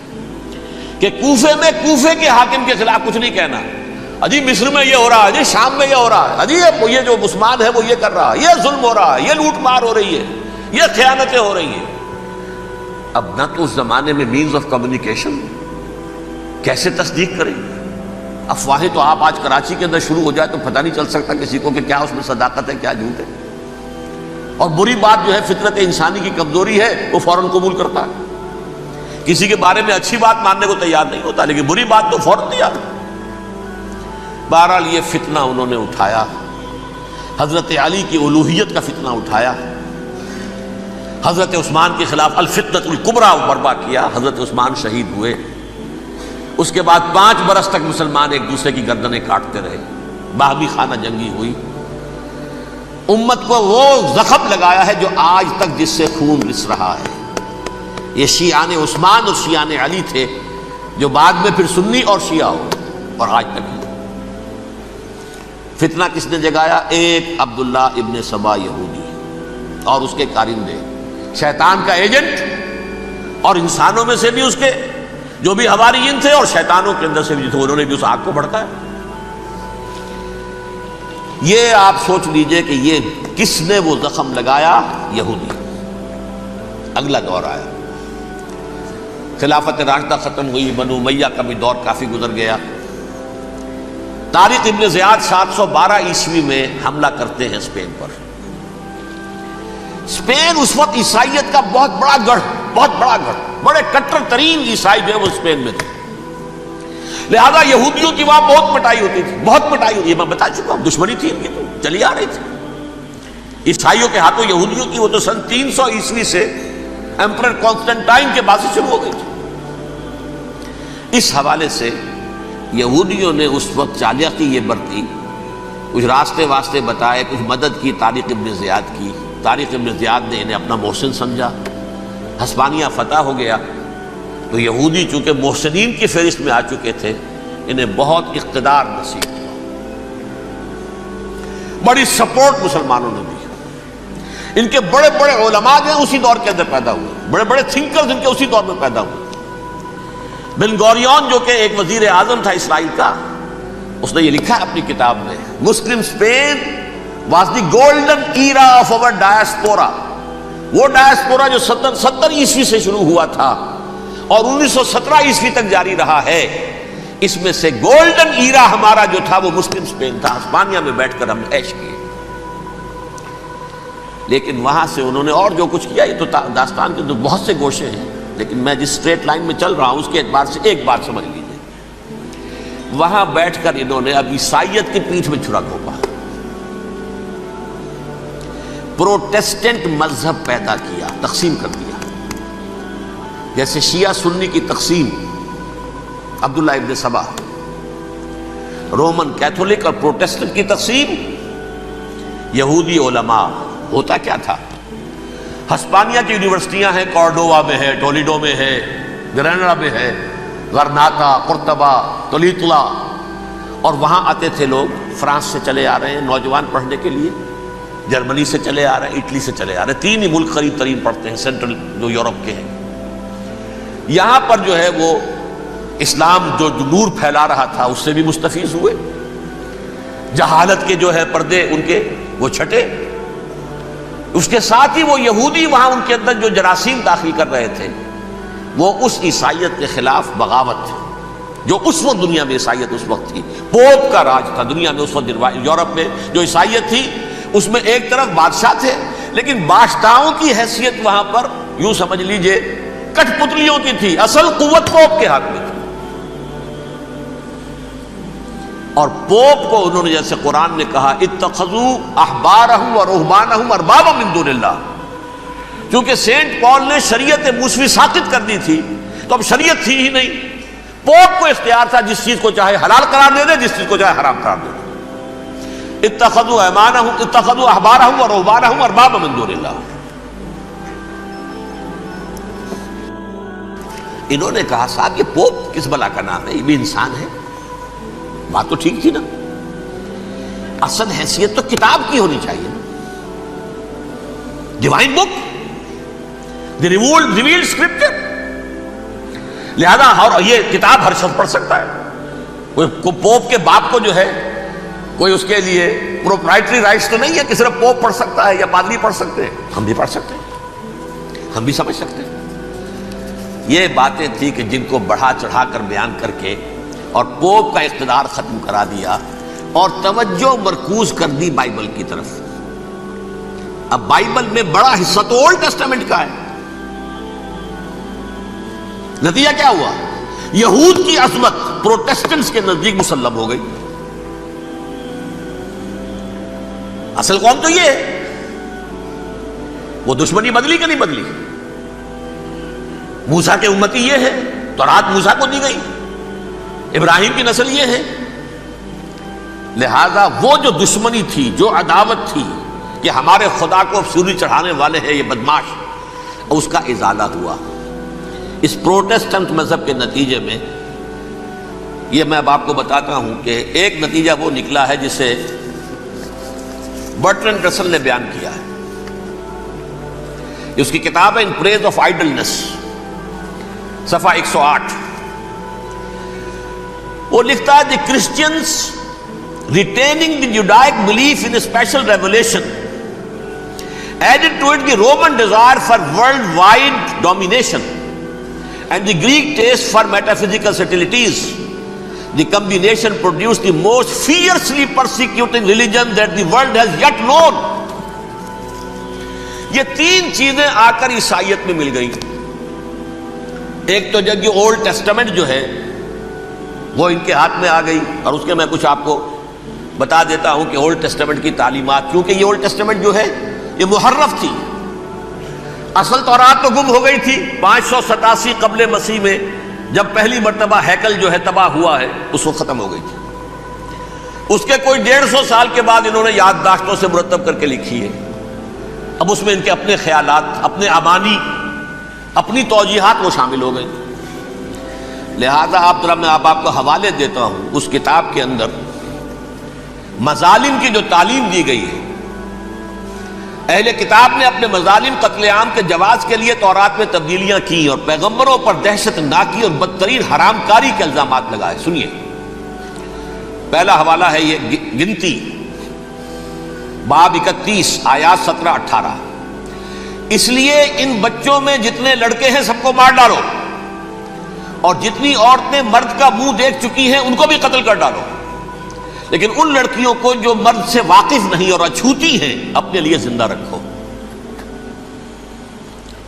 کہ کوفے میں کوفے کے حاکم کے خلاف کچھ نہیں کہنا، اجی مصر میں یہ ہو رہا ہے، اجی شام میں یہ ہو رہا ہے، اجی یہ جو عثمان ہے وہ یہ کر رہا ہے، یہ ظلم ہو رہا ہے، یہ لوٹ مار ہو رہی ہے، یہ خیانتیں ہو رہی ہیں۔ اب نہ تو اس زمانے میں مینز آف کمیونیکیشن، کیسے تصدیق کریں گے؟ افواہیں تو آپ آج کراچی کے اندر شروع ہو جائے تو پتہ نہیں چل سکتا کسی کو کہ کیا اس میں صداقت ہے کیا جھوٹ ہے. اور بری بات جو ہے فطرت انسانی کی کمزوری ہے وہ فوراً قبول کرتا ہے. کسی کے بارے میں اچھی بات ماننے کو تیار نہیں ہوتا لیکن بری بات تو فوراً تیار ہے. بہرحال یہ فتنہ انہوں نے اٹھایا، حضرت علی کی الوہیت کا فتنہ اٹھایا، حضرت عثمان کے خلاف الفتنۃ الکبریٰ برپا کیا. حضرت عثمان شہید ہوئے. اس کے بعد 5 برس تک مسلمان ایک دوسرے کی گردنیں کاٹتے رہے، باہمی خانہ جنگی ہوئی. امت کو وہ زخم لگایا ہے جو آج تک جس سے خون رس رہا ہے. یہ شیعان عثمان اور شیعان علی تھے جو بعد میں پھر سنی اور شیعہ ہو اور آج تک ہی. فتنہ کس نے جگایا؟ ایک عبداللہ ابن سبا یہودی اور اس کے کارندے، شیطان کا ایجنٹ، اور انسانوں میں سے بھی اس کے جو بھی حواریین تھے اور شیطانوں کے اندر سے بھی تھے، انہوں نے بھی اس آگ کو بھڑکایا. یہ آپ سوچ لیجئے کہ یہ کس نے وہ زخم لگایا؟ یہودی. اگلا دور آیا، خلافت راشدہ ختم ہوئی، بنو امیہ کا بھی دور کافی گزر گیا. طارق ابن زیاد 712 عیسوی میں حملہ کرتے ہیں اسپین پر. اسپین اس وقت عیسائیت کا بہت بڑا گڑھ، بڑے کٹر ترین عیسائی جو ہے وہ اسپین میں تھے. لہذا یہودیوں کی وہاں بہت پٹائی ہوتی تھی، یہ میں بتا چکا ہوں. دشمنی تھی ان کی تو چلی آ رہی تھی عیسائیوں کے ہاتھوں یہودیوں کی. وہ تو سن 300 عیسوی سے ایمپرر کانسٹنٹائن کے بعد سے شروع ہو گئی تھی. اس حوالے سے یہودیوں نے اس وقت چالاکی یہ برتی، کچھ راستے واسطے بتائے، کچھ مدد کی طارق ابن زیاد کی. طارق ابن زیاد نے انہیں اپنا محسن سمجھا. ہسپانیہ فتح ہو گیا تو یہودی چونکہ محسنین کی فہرست میں آ چکے تھے، انہیں بہت اقتدار نصیب ہوا. بڑی سپورٹ مسلمانوں نے دی. ان کے بڑے بڑے علماء جو ہیں اسی دور کے اندر پیدا ہوئے، بڑے بڑے تھنکرز ان کے اسی دور میں پیدا ہوئے. بن گوریون جو کہ ایک وزیر اعظم تھا اسرائیل کا، اس نے یہ لکھا ہے اپنی کتاب میں، Muslim Spain was the golden era of our diaspora. وہ ڈائسپورا جو 70 عیسوی سے شروع ہوا تھا اور 1917 عیسوی تک جاری رہا ہے، اس میں سے گولڈن ایرا ہمارا جو تھا وہ مسلم اسپین تھا. ہسپانیہ میں بیٹھ کر ہم نے عیش کیے. لیکن وہاں سے انہوں نے اور جو کچھ کیا، یہ تو داستان کے تو بہت سے گوشے ہیں، لیکن میں جس اسٹریٹ لائن میں چل رہا ہوں اس کے اعتبار سے ایک بات سمجھ لیجیے. وہاں بیٹھ کر انہوں نے اب عیسائیت کی پیٹھ میں چھرا گھونپا، پروٹیسٹنٹ مذہب پیدا کیا، تقسیم کر دیا. جیسے شیعہ سنی کی تقسیم، عبداللہ ابن سبا، رومن کیتھولک اور پروٹیسٹنٹ کی تقسیم، یہودی علماء. ہوتا کیا تھا؟ ہسپانیہ کی یونیورسٹیاں ہیں، کارڈووا میں ہے، ٹولیڈو میں ہے، گریناڈا میں ہے، غرناطہ، قرطبہ، تولیتلا. اور وہاں آتے تھے لوگ، فرانس سے چلے آ رہے ہیں نوجوان پڑھنے کے لیے، جرمنی سے چلے آ رہے ہیں، اٹلی سے چلے آ رہے ہیں. 3 ہی ملک قریب ترین پڑھتے ہیں سینٹرل جو یورپ کے ہیں. یہاں پر جو ہے وہ اسلام جو نور پھیلا رہا تھا اس سے بھی مستفیض ہوئے. جہالت کے جو ہے پردے ان کے وہ چھٹے. اس کے ساتھ ہی وہ یہودی وہاں ان کے اندر جو جراثیم داخل کر رہے تھے وہ اس عیسائیت کے خلاف بغاوت تھی جو اس وقت دنیا میں عیسائیت اس وقت تھی. پوپ کا راج تھا دنیا میں اس وقت. یورپ میں جو عیسائیت تھی اس میں ایک طرف بادشاہ تھے، لیکن بادشاہوں کی حیثیت وہاں پر یوں سمجھ لیجئے کٹ پتلیوں کی تھی، اصل قوت پوپ کے ہاتھ میں تھی. اور پوپ کو انہوں نے جیسے قرآن نے کہا اتخذوا احبارهم ورهبانهم اربابا من دون اللہ. چونکہ سینٹ پال نے شریعت موسوی ساقط کر دی تھی تو اب شریعت تھی ہی نہیں. پوپ کو اختیار تھا جس چیز کو چاہے حلال قرار دے دے، جس چیز کو چاہے حرام قرار دے دے. اتخذوا احبارهم ورهبانهم اربابا من دون اللہ. انہوں نے کہا صاحب یہ پوپ کس بلا کا نام ہے، یہ بھی انسان ہے. بات تو ٹھیک تھی نا، اصل حیثیت تو کتاب کی ہونی چاہیے نا، ڈیوائن بک، دی ریویلڈ اسکرپچر. لہذا اور یہ کتاب ہر شخص پڑھ سکتا ہے. کوئی پوپ کے باپ کو جو ہے کوئی اس کے لیے پروپرائٹری رائٹس تو نہیں ہے کہ صرف پوپ پڑھ سکتا ہے یا پادری پڑھ سکتے ہیں. ہم بھی پڑھ سکتے ہیں، ہم بھی سمجھ سکتے ہیں. یہ باتیں تھی کہ جن کو بڑھا چڑھا کر بیان کر کے اور پوپ کا اقتدار ختم کرا دیا اور توجہ مرکوز کر دی بائبل کی طرف. اب بائبل میں بڑا حصہ تو اولڈ ٹیسٹامنٹ کا ہے. نتیجہ کیا ہوا؟ یہود کی عظمت پروٹیسٹنٹس کے نزدیک مسلم ہو گئی. اصل قوم تو یہ ہے. وہ دشمنی بدلی کہ نہیں بدلی؟ موسیٰ کے امتی یہ ہے، تورات موسیٰ کو دی گئی، ابراہیم کی نسل یہ ہے. لہذا وہ جو دشمنی تھی، جو عداوت تھی کہ ہمارے خدا کو سولی چڑھانے والے ہیں یہ بدماش، اس کا ازالہ ہوا. اس پروٹیسٹنٹ مذہب کے نتیجے میں یہ میں اب آپ کو بتاتا ہوں کہ ایک نتیجہ وہ نکلا ہے جسے برٹرنڈ رسل نے بیان کیا ہے. اس کی کتاب ہے ان پریز آف آئیڈلنس، صفحہ 108. وہ لکھتا ہے the Christians retaining the Judaic belief in special revelation added to it the Roman desire for worldwide domination and the Greek taste for metaphysical subtleties. The combination produced the most fiercely persecuting religion that the world has yet known. یہ تین چیزیں آ کر عیسائیت میں مل گئی. ایک تو جب یہ اولڈ ٹیسٹامنٹ جو ہے وہ ان کے ہاتھ میں آ گئی، اور اس کے میں کچھ آپ کو بتا دیتا ہوں کہ اولڈ ٹیسٹامنٹ کی تعلیمات، کیونکہ یہ اولڈ ٹیسٹامنٹ جو ہے یہ محرف تھی. اصل تورات تو گم ہو گئی تھی 587 قبل مسیح میں، جب پہلی مرتبہ ہیکل جو ہے تباہ ہوا ہے، اس وقت ختم ہو گئی تھی. اس کے کوئی 150 سال کے بعد انہوں نے یادداشتوں سے مرتب کر کے لکھی ہے. اب اس میں ان کے اپنے خیالات، اپنے امانی، اپنی توجیحات وہ شامل ہو گئی. لہذا میں آپ کو حوالے دیتا ہوں اس کتاب کے اندر مظالم کی جو تعلیم دی گئی ہے. اہل کتاب نے اپنے مظالم قتل عام کے جواز کے لیے تورات میں تبدیلیاں کی اور پیغمبروں پر دہشت ناکی اور بدترین حرام کاری کے الزامات لگائے. سنیے، پہلا حوالہ ہے یہ گنتی باب 31 آیات 17-18. اس لیے ان بچوں میں جتنے لڑکے ہیں سب کو مار ڈالو، اور جتنی عورتیں مرد کا منہ دیکھ چکی ہیں ان کو بھی قتل کر ڈالو، لیکن ان لڑکیوں کو جو مرد سے واقف نہیں اور اچھوتی ہیں اپنے لیے زندہ رکھو.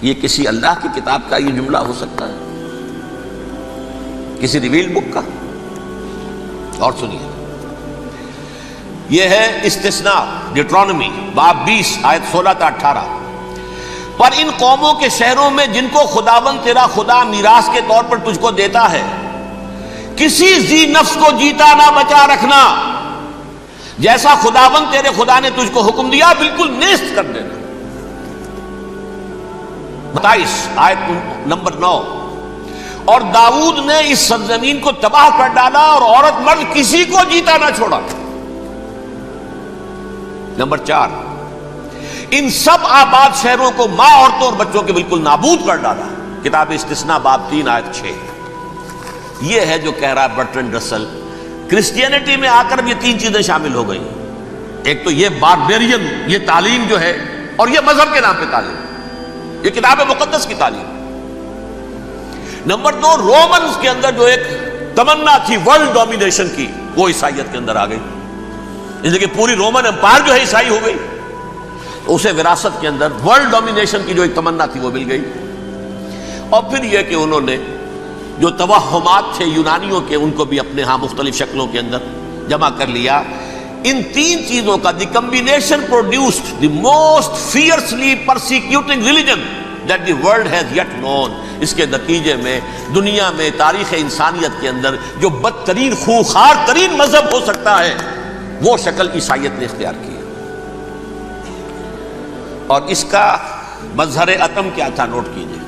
یہ کسی اللہ کی کتاب کا یہ جملہ ہو سکتا ہے؟ کسی ریویل بک کا؟ اور سنیے، یہ ہے استثناء ڈیٹرانومی باب 20 آیت 16-18. پر ان قوموں کے شہروں میں جن کو خداوند تیرا خدا میراث کے طور پر تجھ کو دیتا ہے، کسی ذی نفس کو جیتا نہ بچا رکھنا، جیسا خداوند تیرے خدا نے تجھ کو حکم دیا بالکل نیست کر دینا. 22 آیت نمبر 9. اور داؤد نے اس سرزمین کو تباہ کر ڈالا اور عورت مرد کسی کو جیتا نہ چھوڑا. نمبر 4. ان سب آباد شہروں کو ماں، عورتوں اور بچوں کے بالکل نابود کر ڈالا. کتاب استثناء باب 3 آیت 6. یہ ہے جو کہہ رہا ہے برٹرنڈ رسل. کرسچینٹی میں آ کر یہ تین چیزیں شامل ہو گئی. ایک تو یہ باربیرین یہ تعلیم جو ہے، اور یہ مذہب کے نام پہ تعلیم، یہ کتاب مقدس کی تعلیم. نمبر 2، رومنز کے اندر جو ایک تمنا تھی ورلڈ ڈومینیشن کی، وہ عیسائیت کے اندر آ گئی. اس لیے پوری رومن امپائر جو ہے عیسائی ہو گئی. اسے وراثت کے اندر ورلڈ ڈومینیشن کی جو ایک تمنا تھی وہ مل گئی. اور پھر یہ کہ انہوں نے جو توہمات تھے یونانیوں کے، ان کو بھی اپنے ہاں مختلف شکلوں کے اندر جمع کر لیا. ان تین چیزوں کا the combination produced the most fiercely persecuting religion that the world has yet known. اس کے نتیجے میں دنیا میں تاریخ انسانیت کے اندر جو بدترین خونخوار ترین مذہب ہو سکتا ہے وہ شکل عیسائیت نے اختیار کی. اور اس کا مظہر عتم کیا تھا؟ نوٹ کیجیے،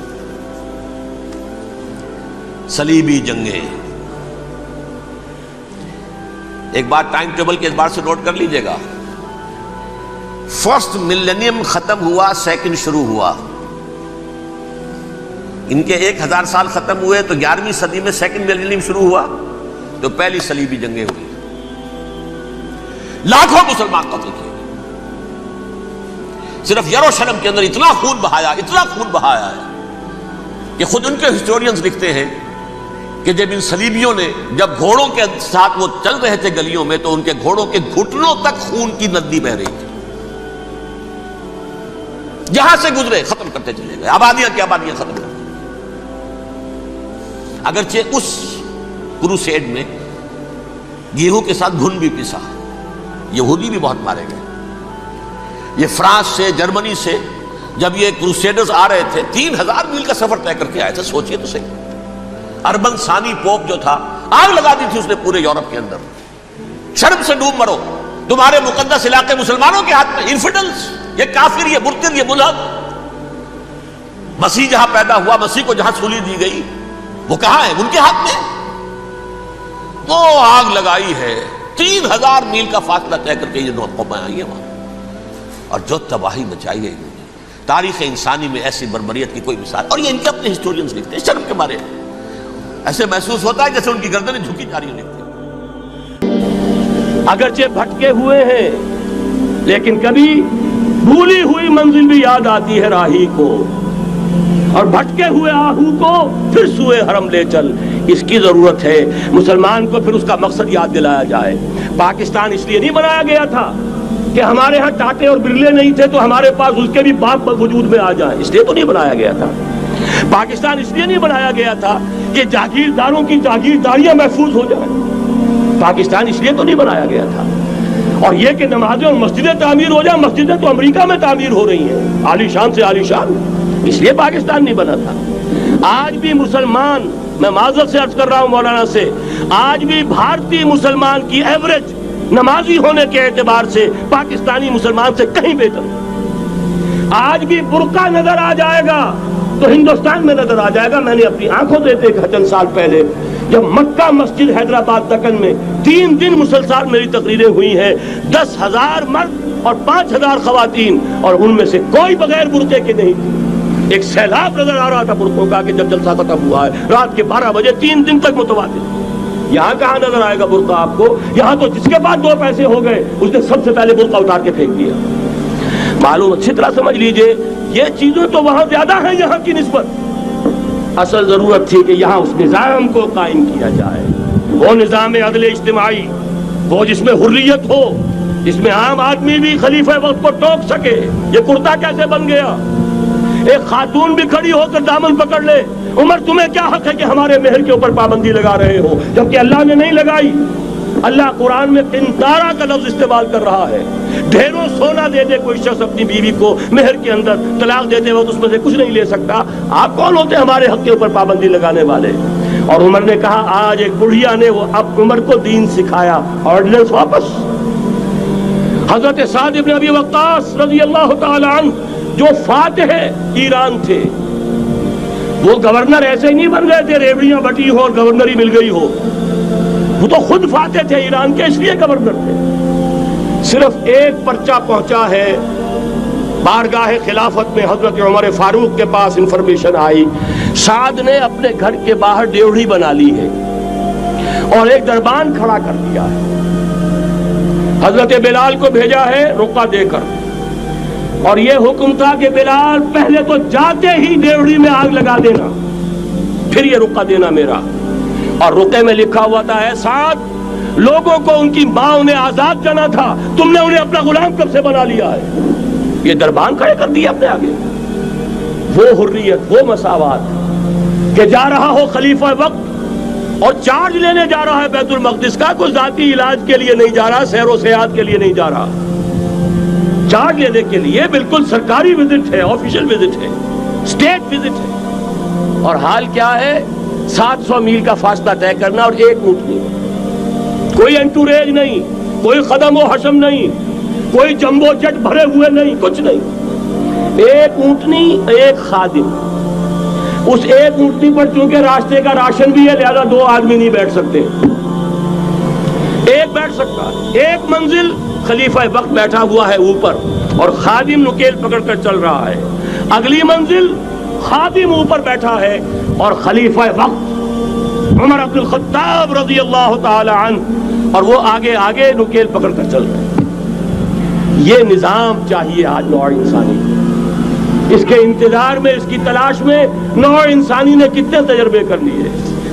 صلیبی جنگیں. ایک بات ٹائم ٹیبل کے اعتبار سے نوٹ کر لیجئے گا. فرسٹ ملینیم ختم ہوا، سیکنڈ شروع ہوا. ان کے 1000 سال ختم ہوئے تو 11ویں صدی میں سیکنڈ ملینیم شروع ہوا تو پہلی صلیبی جنگیں ہوئی. لاکھوں مسلمان قتل کیے. صرف یروشلم کے اندر اتنا خون بہایا ہے کہ خود ان کے ہسٹورینز لکھتے ہیں کہ جب ان صلیبیوں نے جب گھوڑوں کے ساتھ وہ چل رہے تھے گلیوں میں تو ان کے گھوڑوں کے گھٹنوں تک خون کی ندی بہ رہی تھی. جہاں سے گزرے ختم کرتے چلے گئے, آبادیاں کی آبادیاں ختم کرتے. اگرچہ اس کروسیڈ میں گیہوں کے ساتھ گھن بھی پسا, یہودی بھی بہت مارے گئے. یہ فرانس سے, جرمنی سے جب یہ کروسیڈرز آ رہے تھے 3000 میل کا سفر طے کر کے آئے تھے. سوچئے تو صحیح, اربن ثانی پوپ جو تھا آگ لگا دی تھی اس نے پورے یورپ کے اندر. شرم سے ڈوب مرو, تمہارے مقدس علاقے مسلمانوں کے ہاتھ میں. انفیڈلز, یہ کافر, یہ مرتد, یہ ملحد. مسیح جہاں پیدا ہوا, مسیح کو جہاں سولی دی گئی, وہ کہاں ہے؟ ان کے ہاتھ میں. وہ آگ لگائی ہے, 3000 میل کا فاصلہ طے کر کے یہ نو قومیں آئی ہیں وہاں, اور جو تباہی مچائی ہے انہوں نے. تاریخ انسانی میں ایسی بربریت کی کوئی مثال. اور یہ ان کے اپنے ہسٹورینز لکھتے ہیں, شرم کے مارے ایسے محسوس ہوتا ہے جیسے ان کی گردنیں جھکی جا رہی لکھتے ہیں. اگرچہ بھٹکے ہوئے ہیں لیکن کبھی بھولی ہوئی منزل بھی یاد آتی ہے راہی کو, اور بھٹکے ہوئے آہو کو پھر سوئے حرم لے چل. اس کی ضرورت ہے مسلمان کو پھر اس کا مقصد یاد دلایا جائے. پاکستان اس لیے نہیں بنایا گیا تھا کہ ہمارے ہاں ٹاٹے اور برلے نہیں تھے تو ہمارے پاس اس کے بھی باپ وجود میں آ جائیں, اس لیے تو نہیں بنایا گیا تھا. پاکستان اس لیے نہیں بنایا گیا تھا کہ جاگیرداروں کی جاگیرداریاں محفوظ ہو جائیں. پاکستان اس لیے تو نہیں بنایا گیا تھا. اور یہ کہ نمازیں اور مسجدیں تعمیر ہو جائیں, مسجدیں تو امریکہ میں تعمیر ہو رہی ہیں عالی شان سے عالی شان, اس لیے پاکستان نہیں بنا تھا. آج بھی مسلمان, میں معذرت سے عرض کر رہا ہوں مولانا سے, آج بھی بھارتی مسلمان کی ایوریج نمازی ہونے کے اعتبار سے پاکستانی مسلمان سے کہیں بہتر. آج بھی برقع نظر آ جائے گا تو ہندوستان میں نظر آ جائے گا. میں نے اپنی آنکھوں سے دیکھا چند سال پہلے جب مکہ مسجد حیدرآباد دکن میں 3 دن مسلسل میری تقریریں ہوئی ہیں, 10,000 مرد اور 5,000 خواتین, اور ان میں سے کوئی بغیر برقعے کے نہیں تھی. ایک سیلاب نظر آ رہا تھا برقعوں کا کہ جب جلسہ ختم ہوا ہے رات کے 12 بجے 3 دن تک متواتر. یہاں کہاں نظر آئے گا برقع آپ کو؟ یہاں تو جس کے پاس 2 پیسے ہو گئے اس نے سب سے پہلے برقع اتار کے پھینک دیا. معلوم اچھی طرح سمجھ لیجئے, یہ چیزیں تو وہاں زیادہ ہیں یہاں کی نسبت. اصل ضرورت تھی کہ یہاں اس نظام کو قائم کیا جائے, وہ نظام عدل اجتماعی, وہ جس میں حریت ہو, جس میں عام آدمی بھی خلیفہ وقت کو ٹوک سکے. یہ کرتا کیسے بن گیا؟ ایک خاتون بھی کھڑی ہو کر دامن پکڑ لے, عمر تمہیں کیا حق ہے کہ ہمارے مہر کے اوپر پابندی لگا رہے ہو, جبکہ اللہ نے نہیں لگائی. اللہ قرآن میں قنطارہ کا لفظ استعمال کر رہا ہے. ڈھیروں سونا دے دے کوئی شخص اپنی بیوی کو مہر کے اندر, طلاق دیتے وقت اس میں سے کچھ نہیں لے سکتا. آپ کون ہوتے ہیں ہمارے حق کے اوپر پابندی لگانے والے؟ اور عمر نے کہا, آج ایک بڑھیا نے وہ اب عمر کو دین سکھایا, آرڈیننس واپس. حضرت سعد ابن ابی وقاص رضی اللہ تعالی عنہ جو فاتح ایران تھے, وہ گورنر ایسے ہی نہیں بن گئے تھے ریوڑیاں بٹی ہو اور گورنر ہی مل گئی ہو. وہ تو خود فاتح تھے ایران کے, اس لیے گورنر تھے. صرف ایک پرچہ پہنچا ہے بارگاہ خلافت میں, حضرت عمر فاروق کے پاس انفارمیشن آئی سعد نے اپنے گھر کے باہر ڈیوڑی بنا لی ہے اور ایک دربان کھڑا کر دیا ہے. حضرت بلال کو بھیجا ہے رقعہ دے کر, اور یہ حکم تھا کہ بلال پہلے تو جاتے ہی ڈیوڑی میں آگ لگا دینا, پھر یہ رقعہ دینا میرا. اور رقعے میں لکھا ہوا تھا, ہے سعد, لوگوں کو ان کی ماں نے آزاد جانا تھا, تم نے انہیں اپنا غلام کب سے بنا لیا ہے. یہ دربان کھڑے کر دیا اپنے آگے. وہ حریت, وہ مساوات کہ جا رہا ہو خلیفہ وقت اور چارج لینے جا رہا ہے بیت المقدس کا, کوئی ذاتی علاج کے لیے نہیں جا رہا, سیر و سیاحت کے لیے نہیں جا رہا, چارج لینے کے لیے بالکل سرکاری وزٹ ہے, آفیشل وزٹ ہے, اسٹیٹ وزٹ ہے. اور حال کیا ہے, 700 میل کا فاصلہ طے کرنا اور ایک اونٹنی, کوئی انٹوریج نہیں, کوئی قدم و حشم نہیں, کوئی جمبو جٹ بھرے ہوئے نہیں, کچھ نہیں. ایک اونٹنی, ایک خادم. اس ایک اونٹنی پر چونکہ راستے کا راشن بھی ہے لہذا 2 آدمی نہیں بیٹھ سکتے, ایک بیٹھ سکتا. ایک منزل خلیفہ وقت بیٹھا ہوا ہے اوپر اور خادم نکیل پکڑ کر چل رہا ہے. اگلی منزل خادم اوپر بیٹھا ہے اور خلیفہ وقت عمر بن الخطاب رضی اللہ تعالی عنہ, اور وہ آگے آگے نکیل پکڑ کر چل رہے ہیں. یہ نظام چاہیے آج نوع انسانی کو. اس کے انتظار میں, اس کی تلاش میں نوع انسانی نے کتنے تجربے کر لیے.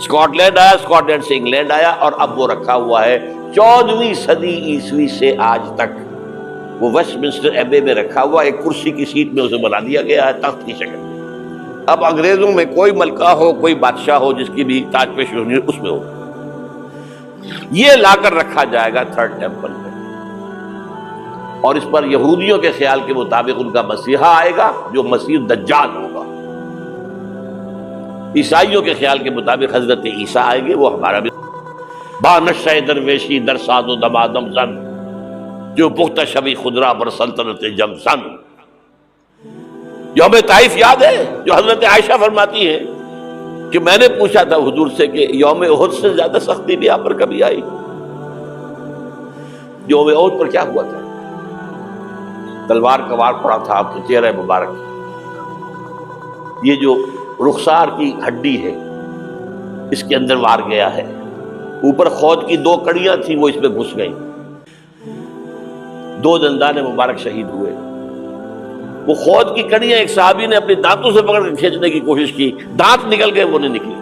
اسکاٹ لینڈ آیا، اسکاٹ لینڈ سے انگلینڈ آیا، اور اب وہ رکھا ہوا ہے 14ویں صدی عیسوی سے آج تک وہ ویسٹ منسٹر ایبے میں رکھا ہوا، ایک کرسی کی سیٹ میں اسے بنا دیا گیا ہے تخت کی شکل میں۔ اب انگریزوں میں کوئی ملکہ ہو، کوئی بادشاہ ہو جس کی بھی تاج پوشی ہونی اس میں ہو، یہ لا کر رکھا جائے گا تھرڈ ٹیمپل میں، اور اس پر یہودیوں کے خیال کے مطابق ان کا مسیحا آئے گا جو مسیح دجال ہوگا، عیسائیوں کے خیال کے مطابق حضرت عیسیٰ آئیں گے، وہ ہمارا بھی بانشہ درویشی در ساز و دمادم زن جو پختہ شبی خدرہ بر سلطنت جم سن۔ یوم طائف یاد ہے جو حضرت عائشہ فرماتی ہے کہ میں نے پوچھا تھا حضور سے کہ یوم احد سے زیادہ سختی بھی آپ پر کبھی آئی؟ یوم احد پر کیا ہوا تھا؟ تلوار کا وار پڑا تھا آپ کے چہرہ مبارک، یہ جو رخسار کی ہڈی ہے اس کے اندر وار گیا ہے، اوپر خود کی 2 کڑیاں تھیں وہ اس میں گھس گئیں، 2 دندان مبارک شہید ہوئے۔ وہ خود کی کڑیاں ایک صحابی نے اپنے دانتوں سے پکڑ کر کھینچنے کی کوشش کی، دانت نکل گئے، وہ نہیں نکلی،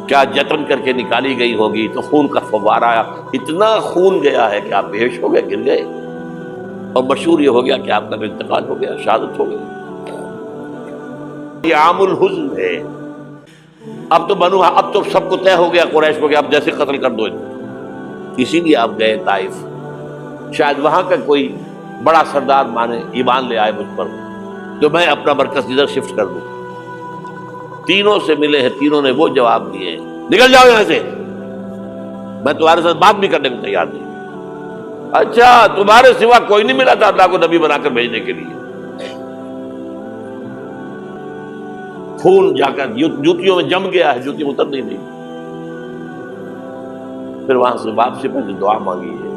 کیا جتن کر کے نکالی گئی ہوگی تو خون کا فوارہ آیا، اتنا خون گیا ہے کہ آپ بے ہوش ہو گئے، گر گئے، اور مشہور یہ ہو گیا کہ آپ کا انتقال ہو گیا، شہادت ہو گئی۔ یہ عام الحزن ہے۔ اب تو سب کو طے ہو گیا قریش کو کہ آپ جیسے قتل کر دو، اسی لیے آپ گئے طائف، شاید وہاں کا کوئی بڑا سردار مانے ایمان لے آئے مجھ پر تو میں اپنا مرکز ادھر شفٹ کر دوں۔ تینوں سے ملے ہیں، تینوں نے وہ جواب دیے ہیں، نکل جاؤ یہاں سے، میں تمہارے ساتھ بات بھی کرنے کو تیار نہیں۔ اچھا تمہارے سوا کوئی نہیں ملا تھا اللہ کو نبی بنا کر بھیجنے کے لیے؟ خون جا کر جوتیوں میں جم گیا ہے، جوتی اتر نہیں دی۔ پھر وہاں سے واپسی پر دعا مانگی ہے،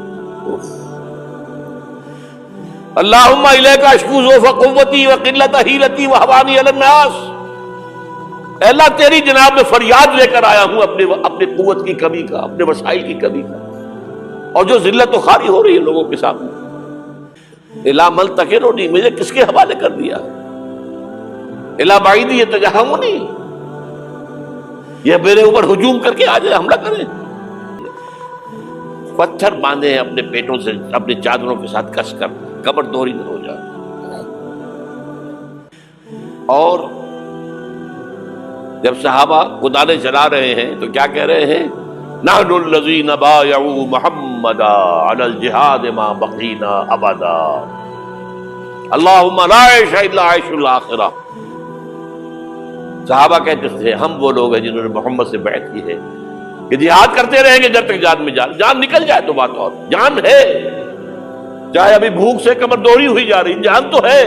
اللہم الیک اشکو ضعف قوتی وقلت حیلتی وہوانی علی الناس، اے اللہ تیری جناب میں فریاد لے کر آیا ہوں اپنے قوت کی کمی کا، اپنے وسائل کی کمی کا، اور جو ذلت و خواری ہو رہی ہے لوگوں کے سامنے، الا ملتقنونی، مجھے کس کے حوالے کر دیا؟ الا بعیدی یتجہمونی، یہ میرے اوپر ہجوم کر کے آ جائے، حملہ کرے۔ پتھر باندھے ہیں اپنے پیٹوں سے اپنے چادروں کے ساتھ کس کر، قبر دوہری نہ ہو جائے۔ اور جب صحابہ خدا چلا رہے ہیں تو کیا کہہ رہے ہیں؟ نحن الذین بایعوا محمدا علی الجہاد ما بقینا ابدا، اللہم لا عیش الا عیش الاخرہ۔ صحابہ کہتے تھے ہم وہ لوگ ہیں جنہوں نے محمد سے بیعت کی ہے کہ جہاد کرتے رہیں گے جب تک جان میں جان نکل جائے تو بات اور، جان ہے، چاہے ابھی بھوک سے کمر دوڑی ہوئی جا رہی، جان تو ہے۔